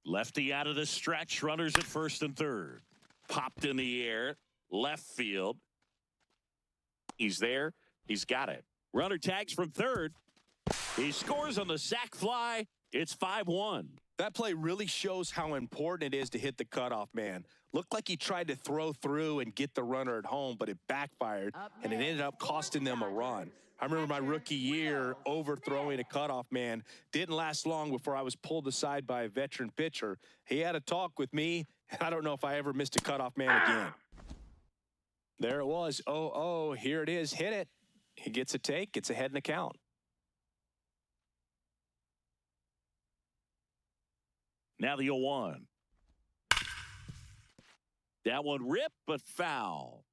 Lefty out of the stretch. Runners at first and third. Popped in the air. Left field. He's there. He's got it. Runner tags from third. He scores on the sac fly. It's 5-1. That play really shows how important it is to hit the cutoff man. Looked like he tried to throw through and get the runner at home, but it backfired, and it ended up costing them a run. I remember my rookie year overthrowing a cutoff man. Didn't last long before I was pulled aside by a veteran pitcher. He had a talk with me, and I don't know if I ever missed a cutoff man again. There it was. 0-0. Here it is. Hit it. He gets a take. Gets ahead in the count. Now the 0-1. That one ripped, but foul.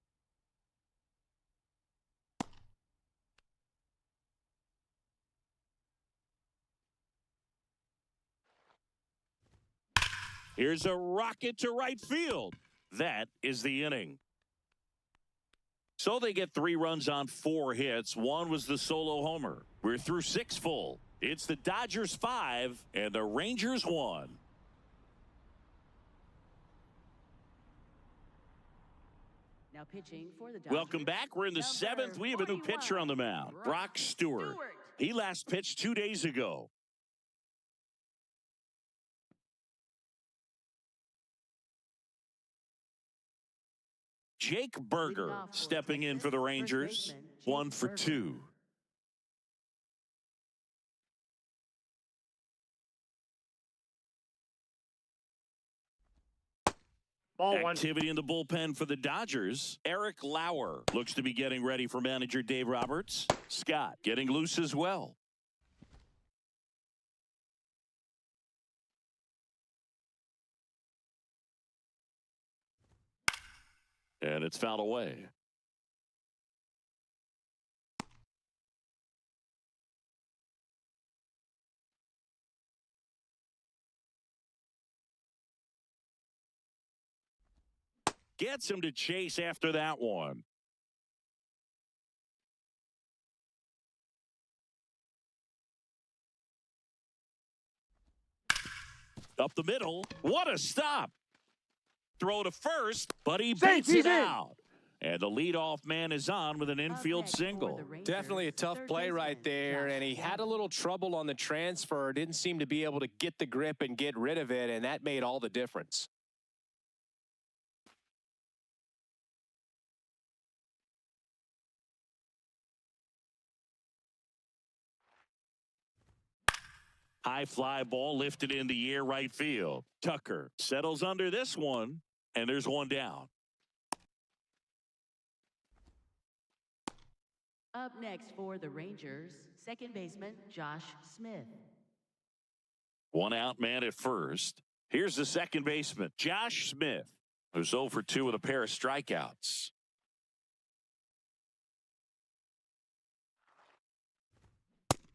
Here's a rocket to right field. That is the inning. So they get 3 runs on 4 hits. One was the solo homer. We're through 6 full. It's the Dodgers 5 and the Rangers 1. Now pitching for the Dodgers. Welcome back. We're in the 7th. We have a new pitcher on the mound, Brock Stewart. He last pitched 2 days ago. Jake Berger stepping in for the Rangers. 1 for 2. Ball one. Activity in the bullpen for the Dodgers. Eric Lauer looks to be getting ready for manager Dave Roberts. Scott getting loose as well. And it's fouled away. Gets him to chase after that one. Up the middle. What a stop. Throw to first, but he beats it out. And the leadoff man is on with an infield single. Definitely a tough play right there, and he had a little trouble on the transfer. Didn't seem to be able to get the grip and get rid of it, and that made all the difference. High fly ball lifted in the air right field. Tucker settles under this one, and there's one down. Up next for the Rangers, second baseman Josh Smith. One out man at first. Here's the second baseman, Josh Smith, who's 0 for 2 with a pair of strikeouts.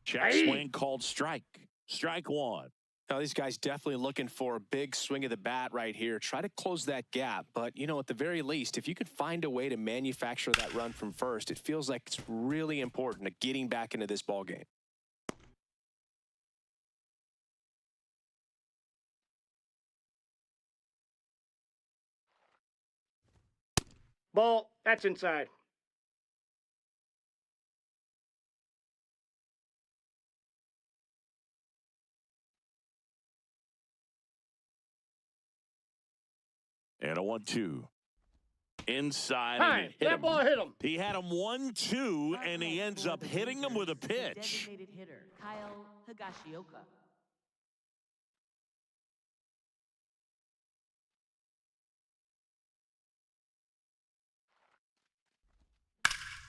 Check swing called strike. Strike one. Now, these guys definitely looking for a big swing of the bat right here. Try to close that gap. But, you know, at the very least, if you could find a way to manufacture that run from first, it feels like it's really important to getting back into this ball game. Ball, that's inside. And a 1-2. Inside. Hi, that ball hit him. He had him 1-2, and he ends up hitting him with a pitch. Designated hitter, Kyle Higashioka.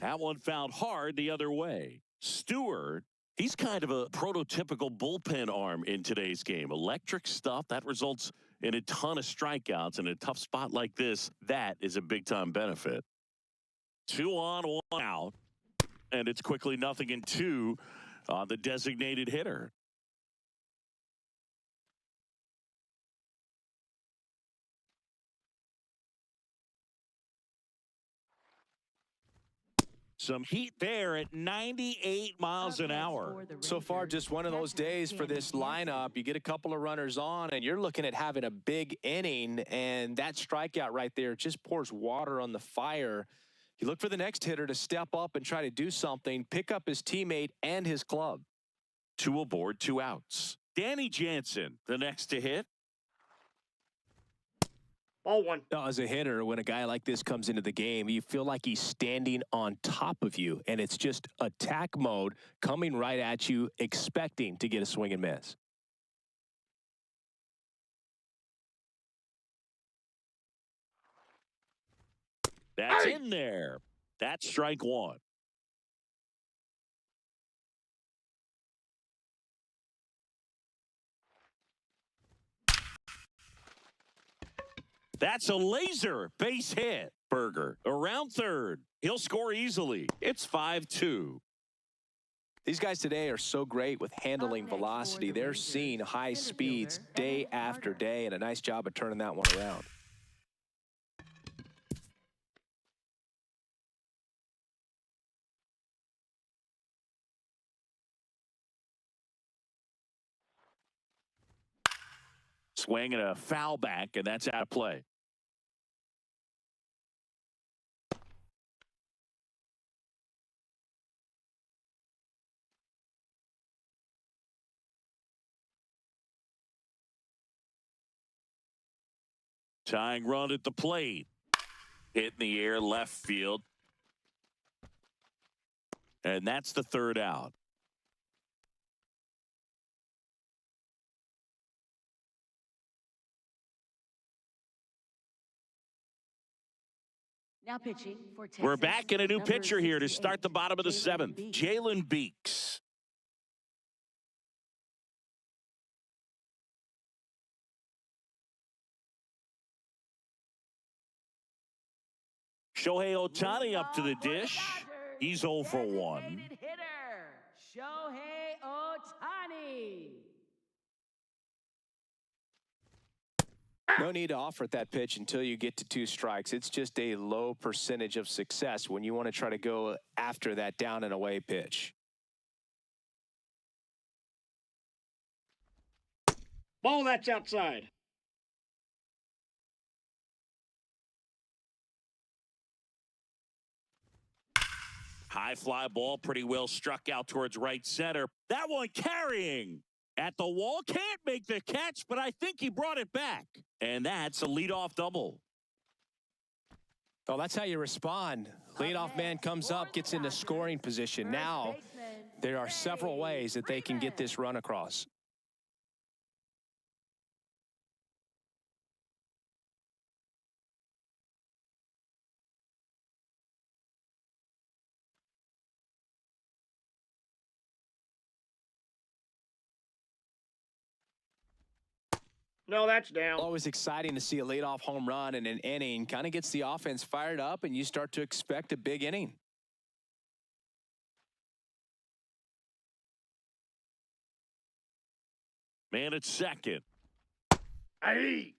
That one found hard the other way. Stewart, he's kind of a prototypical bullpen arm in today's game. Electric stuff that results in a ton of strikeouts. In a tough spot like this, that is a big-time benefit. 2 on, 1 out, and it's quickly 0-2 on the designated hitter. Some heat there at 98 miles an hour. So far, just one of those days for this lineup. You get a couple of runners on, and you're looking at having a big inning, and that strikeout right there just pours water on the fire. You look for the next hitter to step up and try to do something, pick up his teammate and his club. 2 aboard, 2 outs. Danny Jansen, the next to hit. Ball one. As a hitter, when a guy like this comes into the game, you feel like he's standing on top of you, and it's just attack mode coming right at you, expecting to get a swing and miss. That's in there. That's strike one. That's a laser base hit. Berger around third. He'll score easily. It's 5-2. These guys today are so great with handling velocity. They're seeing high speeds day after day, and a nice job of turning that one around. Swing and a foul back, and that's out of play. Tying run at the plate. Hit in the air, left field. And that's the third out. Now pitching for Texas. We're back in a new number pitcher here to 68, start the bottom of the seventh. Jalen Beeks. Shohei Ohtani up to the dish. He's 0 for 1. Designated hitter, Shohei Ohtani. No need to offer at that pitch until you get to 2 strikes. It's just a low percentage of success when you want to try to go after that down and away pitch. Ball, that's outside. High fly ball, pretty well struck out towards right center. That one carrying at the wall. Can't make the catch, but I think he brought it back. And that's a leadoff double. Oh, that's how you respond. Leadoff man comes up, gets into scoring position. Now, there are several ways that they can get this run across. No, that's down. Always exciting to see a leadoff home run in an inning. Kind of gets the offense fired up, and you start to expect a big inning. Man at second. Hey!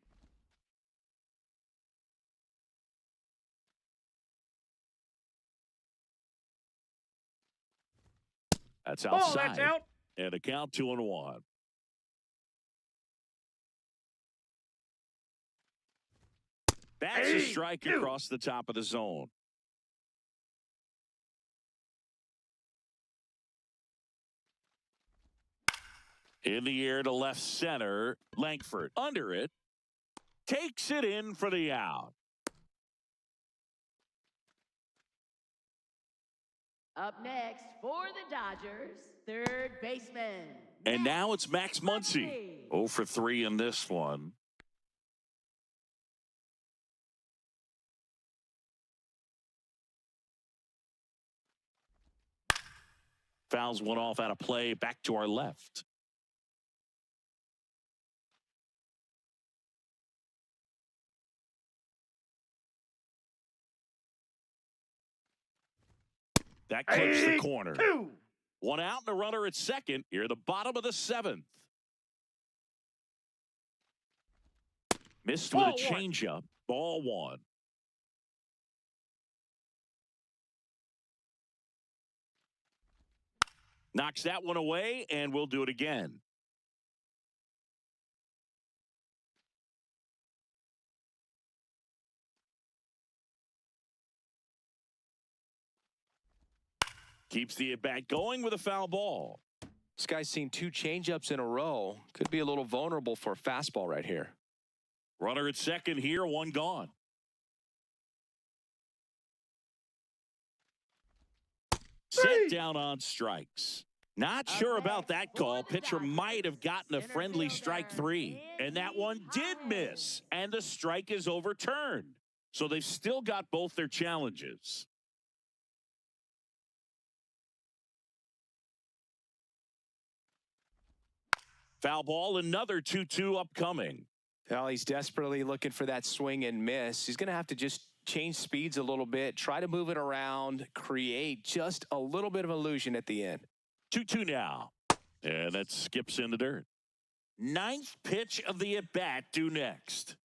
That's Ball, outside. that's out. And a count 2-1. That's a strike across the top of the zone. In the air to left center. Langford under it. Takes it in for the out. Up next for the Dodgers, third baseman. And now it's Max Muncy. 0 for 3 in this one. Fouls one off out of play. Back to our left. That clips the corner. One out and a runner at second. Here, the bottom of the 7th. Missed with a changeup. Ball 1. Knocks that one away, and we'll do it again. Keeps the at-bat going with a foul ball. This guy's seen 2 changeups in a row. Could be a little vulnerable for a fastball right here. Runner at second here, 1 gone. Set down on strikes. Not sure about that call. Pitcher might have gotten a friendly strike 3. And that one did miss. And the strike is overturned. So they've still got both their challenges. Foul ball, another 2-2 upcoming. Well, he's desperately looking for that swing and miss. He's going to have to just change speeds a little bit, try to move it around, create just a little bit of illusion at the end. 2-2 now. And that skips in the dirt. 9th pitch of the at-bat due next.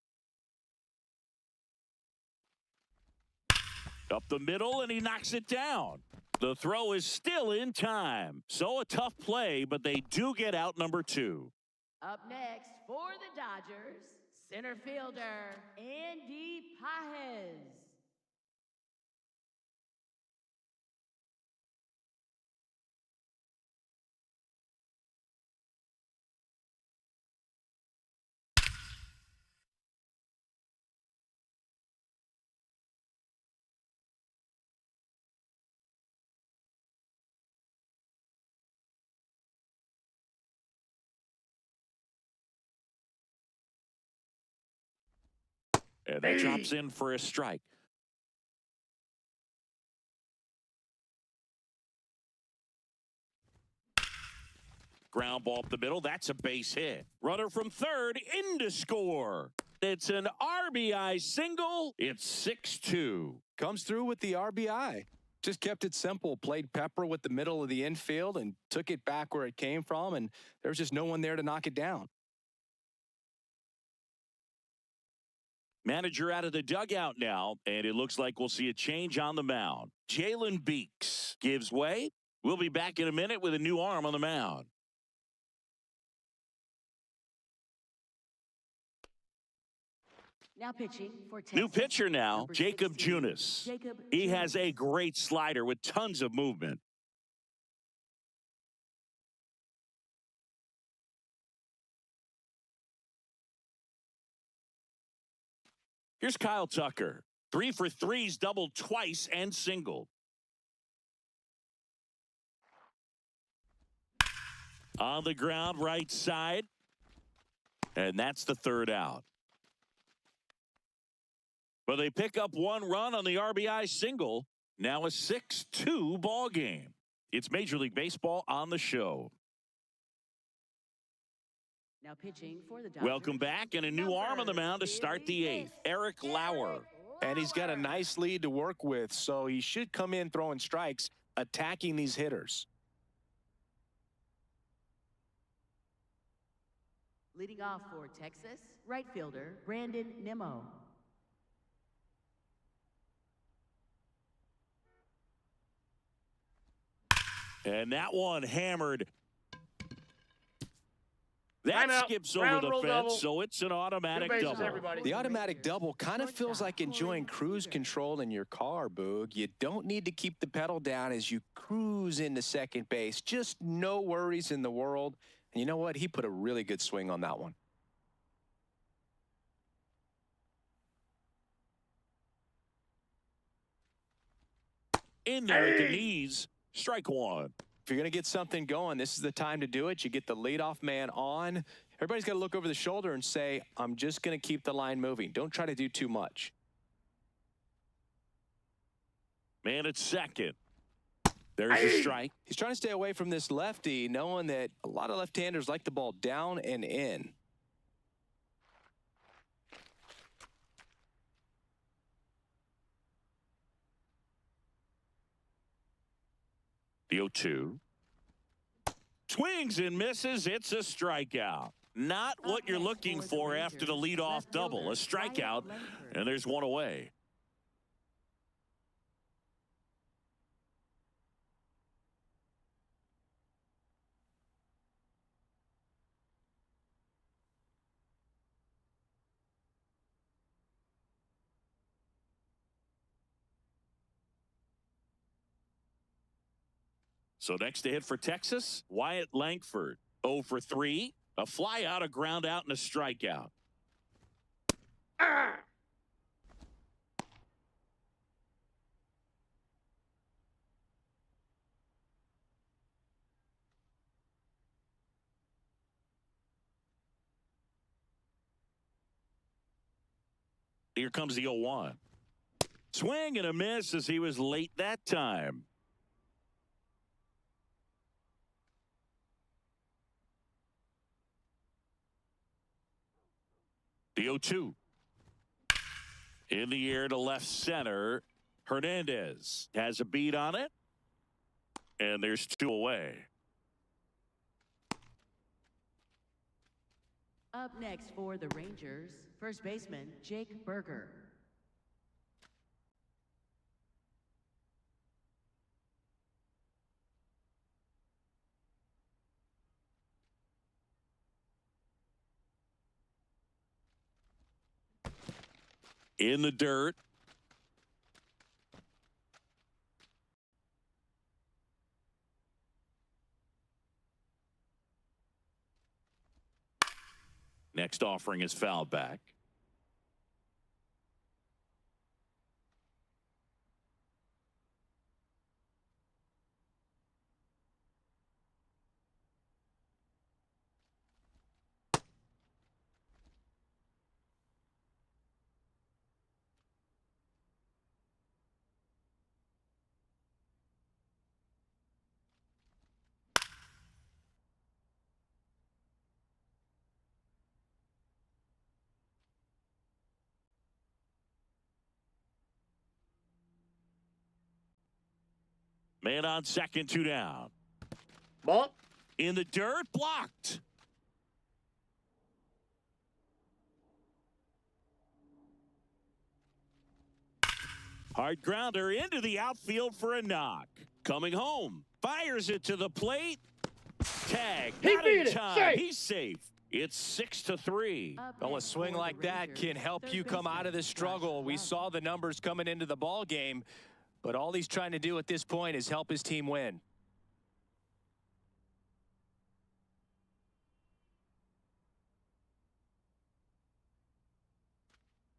Up the middle, and he knocks it down. The throw is still in time. So a tough play, but they do get out number 2. Up next for the Dodgers, center fielder Andy Pajes. And that drops in for a strike. Ground ball up the middle. That's a base hit. Runner from third in to score. It's an RBI single. It's 6-2. Comes through with the RBI. Just kept it simple. Played pepper with the middle of the infield and took it back where it came from. And there was just no one there to knock it down. Manager out of the dugout now, and it looks like we'll see a change on the mound. Jalen Beeks gives way. We'll be back in a minute with a new arm on the mound. Now pitching for Texas. New pitcher now, Number Jacob 16, Junis. Jacob He Junis. has a great slider with tons of movement. Here's Kyle Tucker. 3 for 3's doubled twice and singled. On the ground, right side. And that's the 3rd out. But they pick up 1 run on the RBI single. Now a 6-2 ball game. It's Major League Baseball on the show. Now pitching for the Dodgers. Welcome back, and a new arm on the mound to start the eighth, Eric Lauer. And he's got a nice lead to work with, so he should come in throwing strikes, attacking these hitters. Leading off for Texas, right fielder Brandon Nimmo. And that one hammered. That Timeout. skips over Ground the rule fence, double. so it's an automatic bases, double. everybody. The automatic double kind of feels like enjoying cruise control in your car, Boog. You don't need to keep the pedal down as you cruise into second base. Just no worries in the world. And you know what? He put a really good swing on that one. In there at the knees, strike one. If you're going to get something going, this is the time to do it. You get the leadoff man on. Everybody's got to look over the shoulder and say, I'm just going to keep the line moving. Don't try to do too much. Man at second. There's a strike. He's trying to stay away from this lefty, knowing that a lot of left-handers like the ball down and in. The 0-2. Swings and misses. It's a strikeout. Not what you're looking for after the leadoff double. A strikeout, and there's one away. So next to hit for Texas, Wyatt Langford. 0 for 3. A fly out, a ground out, and a strikeout. Ah! Here comes the 0-1. Swing and a miss as he was late that time. The 0-2. In the air to left center. Hernandez has a beat on it. And there's 2 away. Up next for the Rangers, first baseman Jake Berger. In the dirt. Next offering is fouled back. Man on second, 2 down. Ball. In the dirt, blocked. Hard grounder into the outfield for a knock. Coming home, fires it to the plate. Tag, He not beat in it. time. Safe. He's safe. It's 6-3. Well, a swing like that can help you come out of this struggle. We saw the numbers coming into the ball game, but all he's trying to do at this point is help his team win.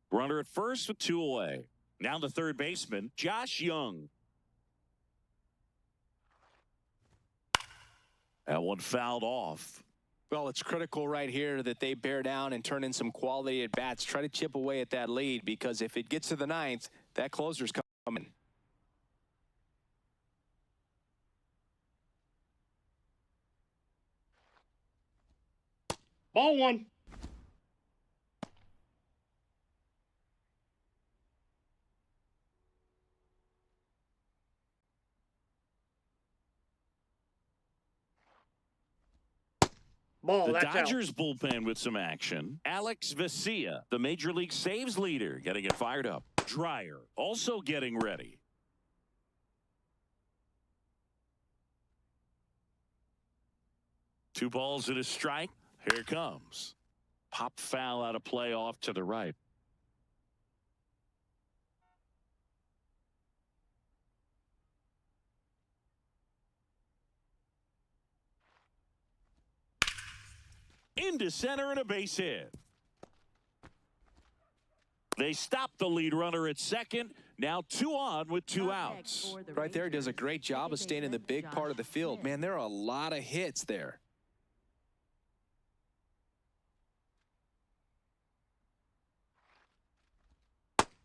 Runner at first with 2 away. Now the third baseman, Josh Young. That one fouled off. Well, it's critical right here that they bear down and turn in some quality at bats. Try to chip away at that lead, because if it gets to the ninth, that closer's coming. Ball one. Ball, The that's out. Dodgers bullpen with some action. Alex Vesia, the Major League saves leader, getting it fired up. Dreyer also getting ready. Two balls and a strike. Here it comes. Pop foul out of play off to the right. Into center and a base hit. They stop the lead runner at second. Now 2 on with 2 outs. Right there, he does a great job of staying in the big part of the field. Man, there are a lot of hits there.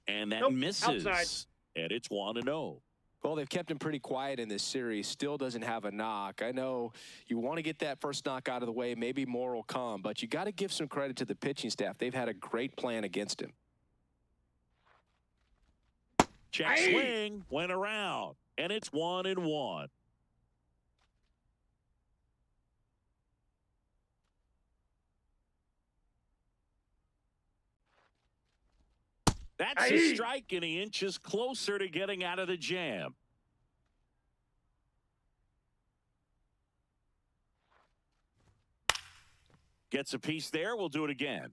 And that Nope, misses. outside. And it's 1-0. Well, they've kept him pretty quiet in this series. Still doesn't have a knock. I know you want to get that first knock out of the way. Maybe more will come. But you got to give some credit to the pitching staff. They've had a great plan against him. Check swing. Went around. And it's 1-1. That's a strike, and he inches closer to getting out of the jam. Gets a piece there. We'll do it again.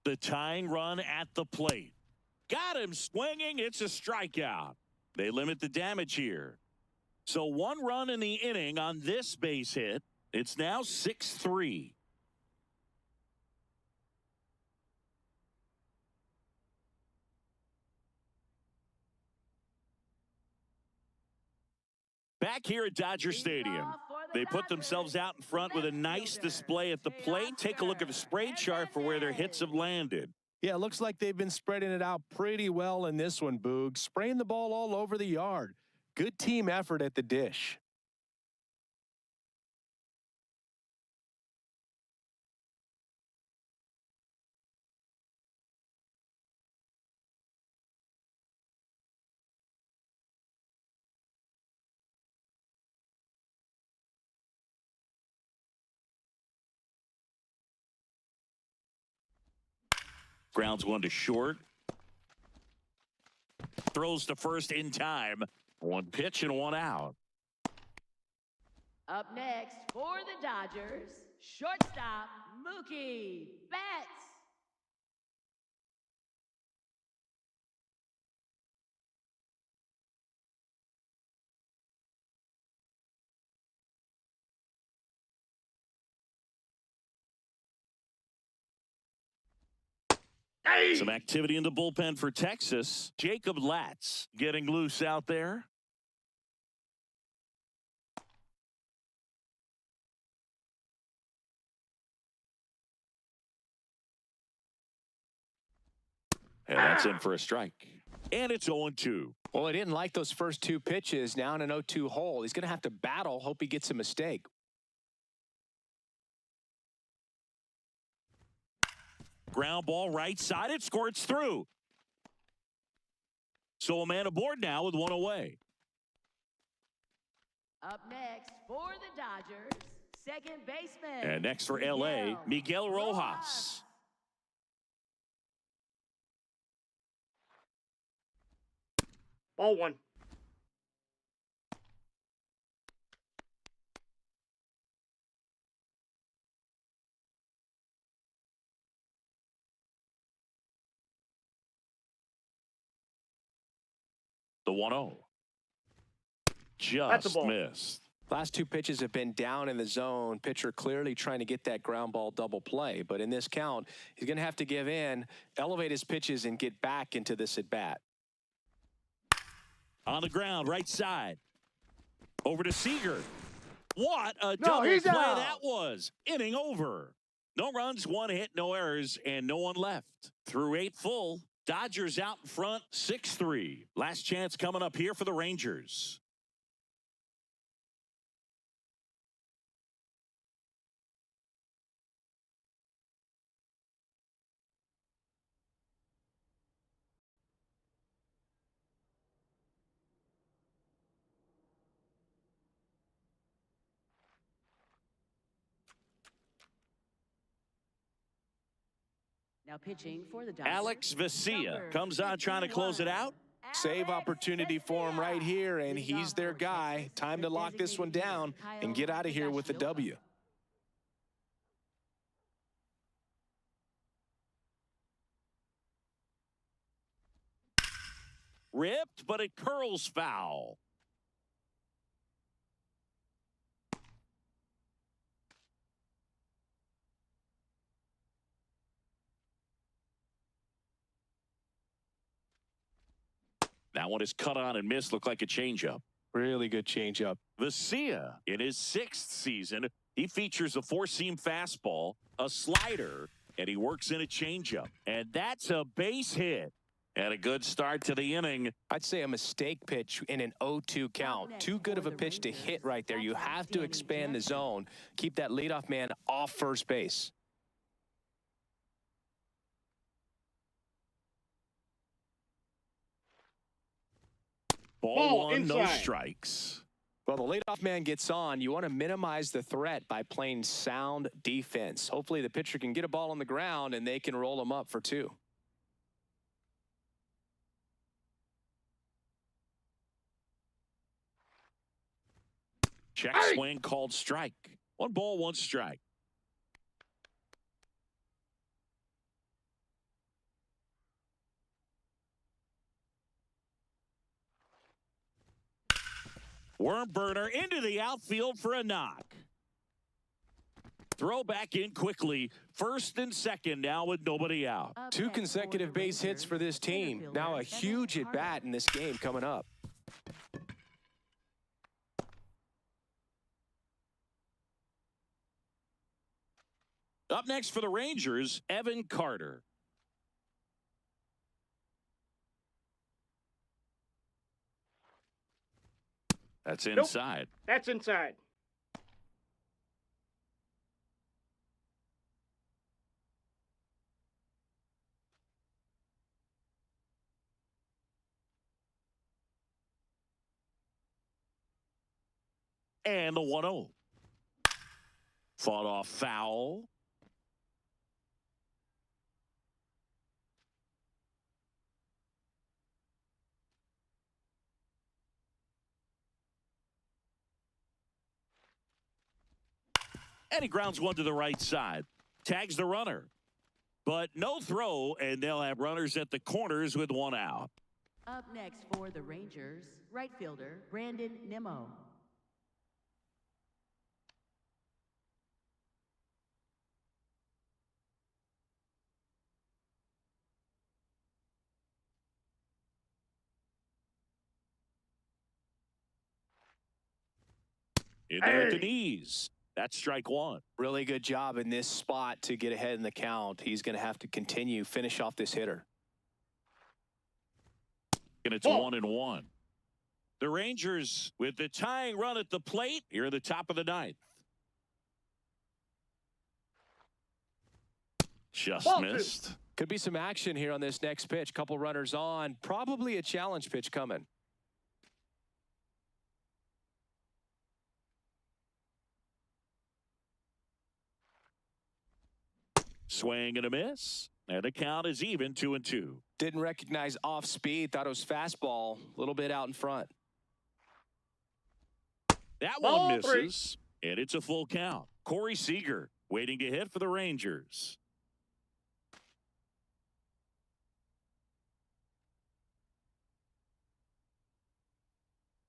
The tying run at the plate. Got him swinging. It's a strikeout. They limit the damage here. So 1 run in the inning on this base hit. It's now 6-3. Back here at Dodger Stadium, they put themselves out in front with a nice display at the plate. Take a look at the spray chart for where their hits have landed. Yeah, it looks like they've been spreading it out pretty well in this one, Boog. Spraying the ball all over the yard. Good team effort at the dish. Grounds one to short. Throws to first in time. 1 pitch and 1 out. Up next for the Dodgers, shortstop Mookie Betts. Some activity in the bullpen for Texas. Jacob Latz getting loose out there. And that's in for a strike. And it's 0-2. Well, he didn't like those first 2 pitches. Now in an 0-2 hole. He's going to have to battle. Hope he gets a mistake. Ground ball right side. It squirts through. So a man aboard now with 1 away. Up next for the Dodgers, second baseman. And next for L.A., Miguel Rojas. Ball one. The 1-0. That's a Just ball. missed. Last 2 pitches have been down in the zone. Pitcher clearly trying to get that ground ball double play. But in this count, he's going to have to give in, elevate his pitches, and get back into this at-bat. On the ground, right side. Over to Seager. What a double he's play out. that was. Inning over. No runs, 1 hit, no errors, and no one left. Through 8 full, Dodgers out in front, 6-3. Last chance coming up here for the Rangers. Now pitching for the Dodgers, Alex Vesia number comes on trying to close it out. Save opportunity for him right here, and he's their guy. Time to lock this one down and get out of here with a W. Ripped, but it curls foul. That one is cut on and missed. Looked like a changeup. Really good changeup. Vesia, in his 6th season, he features a 4-seam fastball, a slider, and he works in a changeup. And that's a base hit. And a good start to the inning. I'd say a mistake pitch in an 0-2 count. Too good of a pitch to hit right there. You have to expand the zone. Keep that leadoff man off first base. Ball 1, inside. no strikes. Well, the leadoff man gets on. You want to minimize the threat by playing sound defense. Hopefully the pitcher can get a ball on the ground and they can roll him up for 2. Check swing called strike. 1 ball, 1 strike. Worm burner into the outfield for a knock. Throw back in quickly. 1st and 2nd now with nobody out. 2 consecutive base hits for this team. Now a huge at bat in this game coming up. Up next for the Rangers, Evan Carter. That's inside. That's inside. And the 1-0. Fought off foul. And he grounds one to the right side. Tags the runner. But no throw, and they'll have runners at the corners with 1 out. Up next for the Rangers, right fielder Brandon Nimmo. In there at the knees. That's strike 1. Really good job in this spot to get ahead in the count. He's going to have to finish off this hitter. And it's 1-1. The Rangers with the tying run at the plate here at the top of the 9th. Just missed. Could be some action here on this next pitch. Couple runners on. Probably a challenge pitch coming. Swing and a miss. And the count is even, 2-2. Didn't recognize off speed. Thought it was fastball. A little bit out in front. That Ball one misses. And it's a full count. Corey Seager waiting to hit for the Rangers.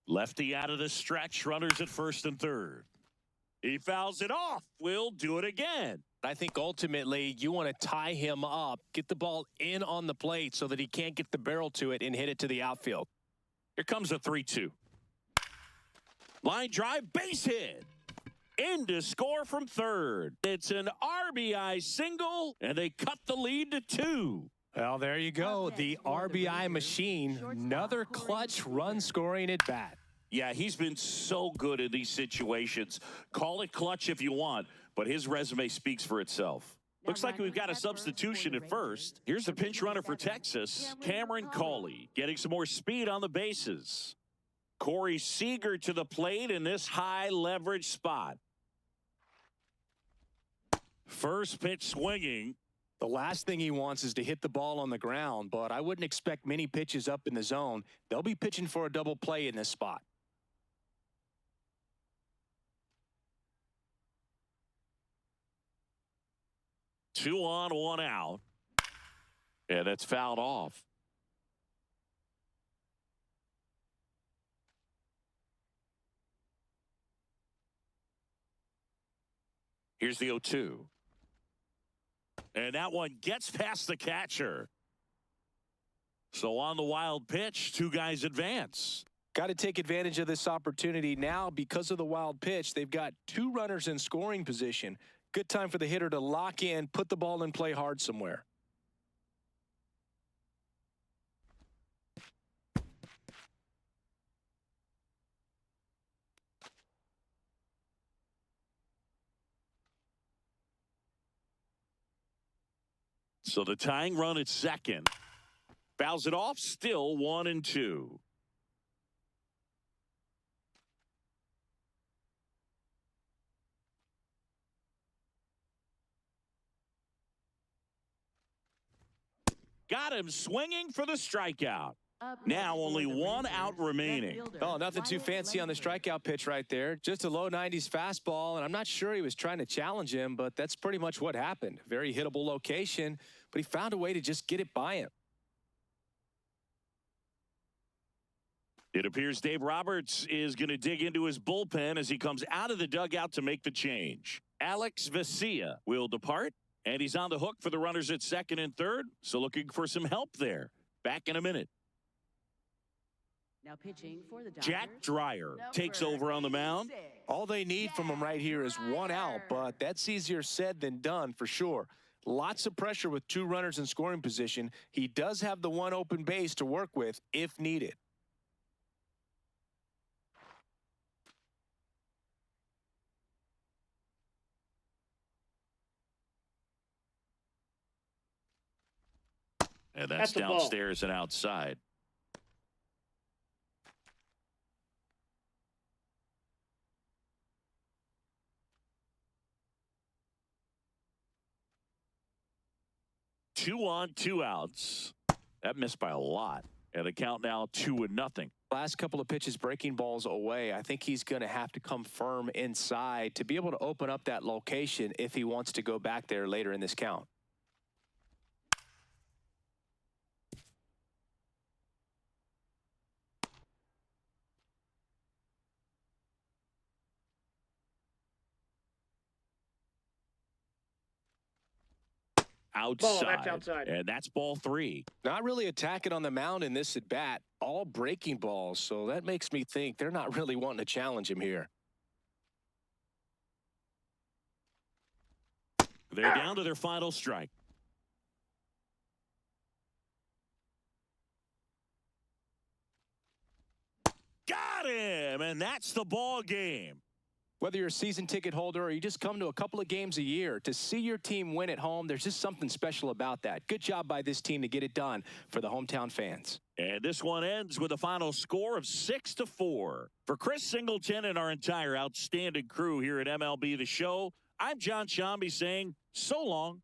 Lefty out of the stretch. Runners at 1st and 3rd. He fouls it off. We'll do it again. I think ultimately you want to tie him up, get the ball in on the plate so that he can't get the barrel to it and hit it to the outfield. Here comes a 3-2. Line drive, base hit. In to score from 3rd. It's an RBI single, and they cut the lead to 2. Well, there you go. The RBI machine. Another clutch run scoring at bat. Yeah, he's been so good in these situations. Call it clutch if you want, but his resume speaks for itself. Looks like we've got a substitution at first. Here's the pinch runner for Texas, Cameron Cawley, getting some more speed on the bases. Corey Seager to the plate in this high leverage spot. First pitch swinging. The last thing he wants is to hit the ball on the ground, but I wouldn't expect many pitches up in the zone. They'll be pitching for a double play in this spot. Two on, one out. And that's fouled off. Here's the 0-2. And that one gets past the catcher. So on the wild pitch, two guys advance. Got to take advantage of this opportunity now because of the wild pitch. They've got two runners in scoring position. Good time for the hitter to lock in, put the ball in play hard somewhere. So the tying run at second. Fouls it off, still 1-2. Got him swinging for the strikeout. Now only one out remaining. Oh, nothing too fancy on the strikeout pitch right there. Just a low 90s fastball, and I'm not sure he was trying to challenge him, but that's pretty much what happened. Very hittable location, but he found a way to just get it by him. It appears Dave Roberts is going to dig into his bullpen as he comes out of the dugout to make the change. Alex Vesia will depart, and he's on the hook for the runners at second and third, so looking for some help there. Back in a minute. Now pitching for the Dodgers, Jack Dreyer takes over on the mound. All they need from him right here is one out, but that's easier said than done for sure. Lots of pressure with two runners in scoring position. He does have the one open base to work with if needed. And that's the ball. downstairs and outside. Two on, two outs. That missed by a lot. And the count now 2-0. Last couple of pitches breaking balls away. I think he's going to have to come firm inside to be able to open up that location if he wants to go back there later in this count. Outside. Ball, that's outside. And that's ball 3. Not really attacking on the mound in this at bat. All breaking balls. So that makes me think they're not really wanting to challenge him here. They're down to their final strike. Got him, and that's the ball game. Whether you're a season ticket holder or you just come to a couple of games a year, to see your team win at home, there's just something special about that. Good job by this team to get it done for the hometown fans. And this one ends with a final score of 6-4. For Chris Singleton and our entire outstanding crew here at MLB The Show, I'm John Shambi saying so long.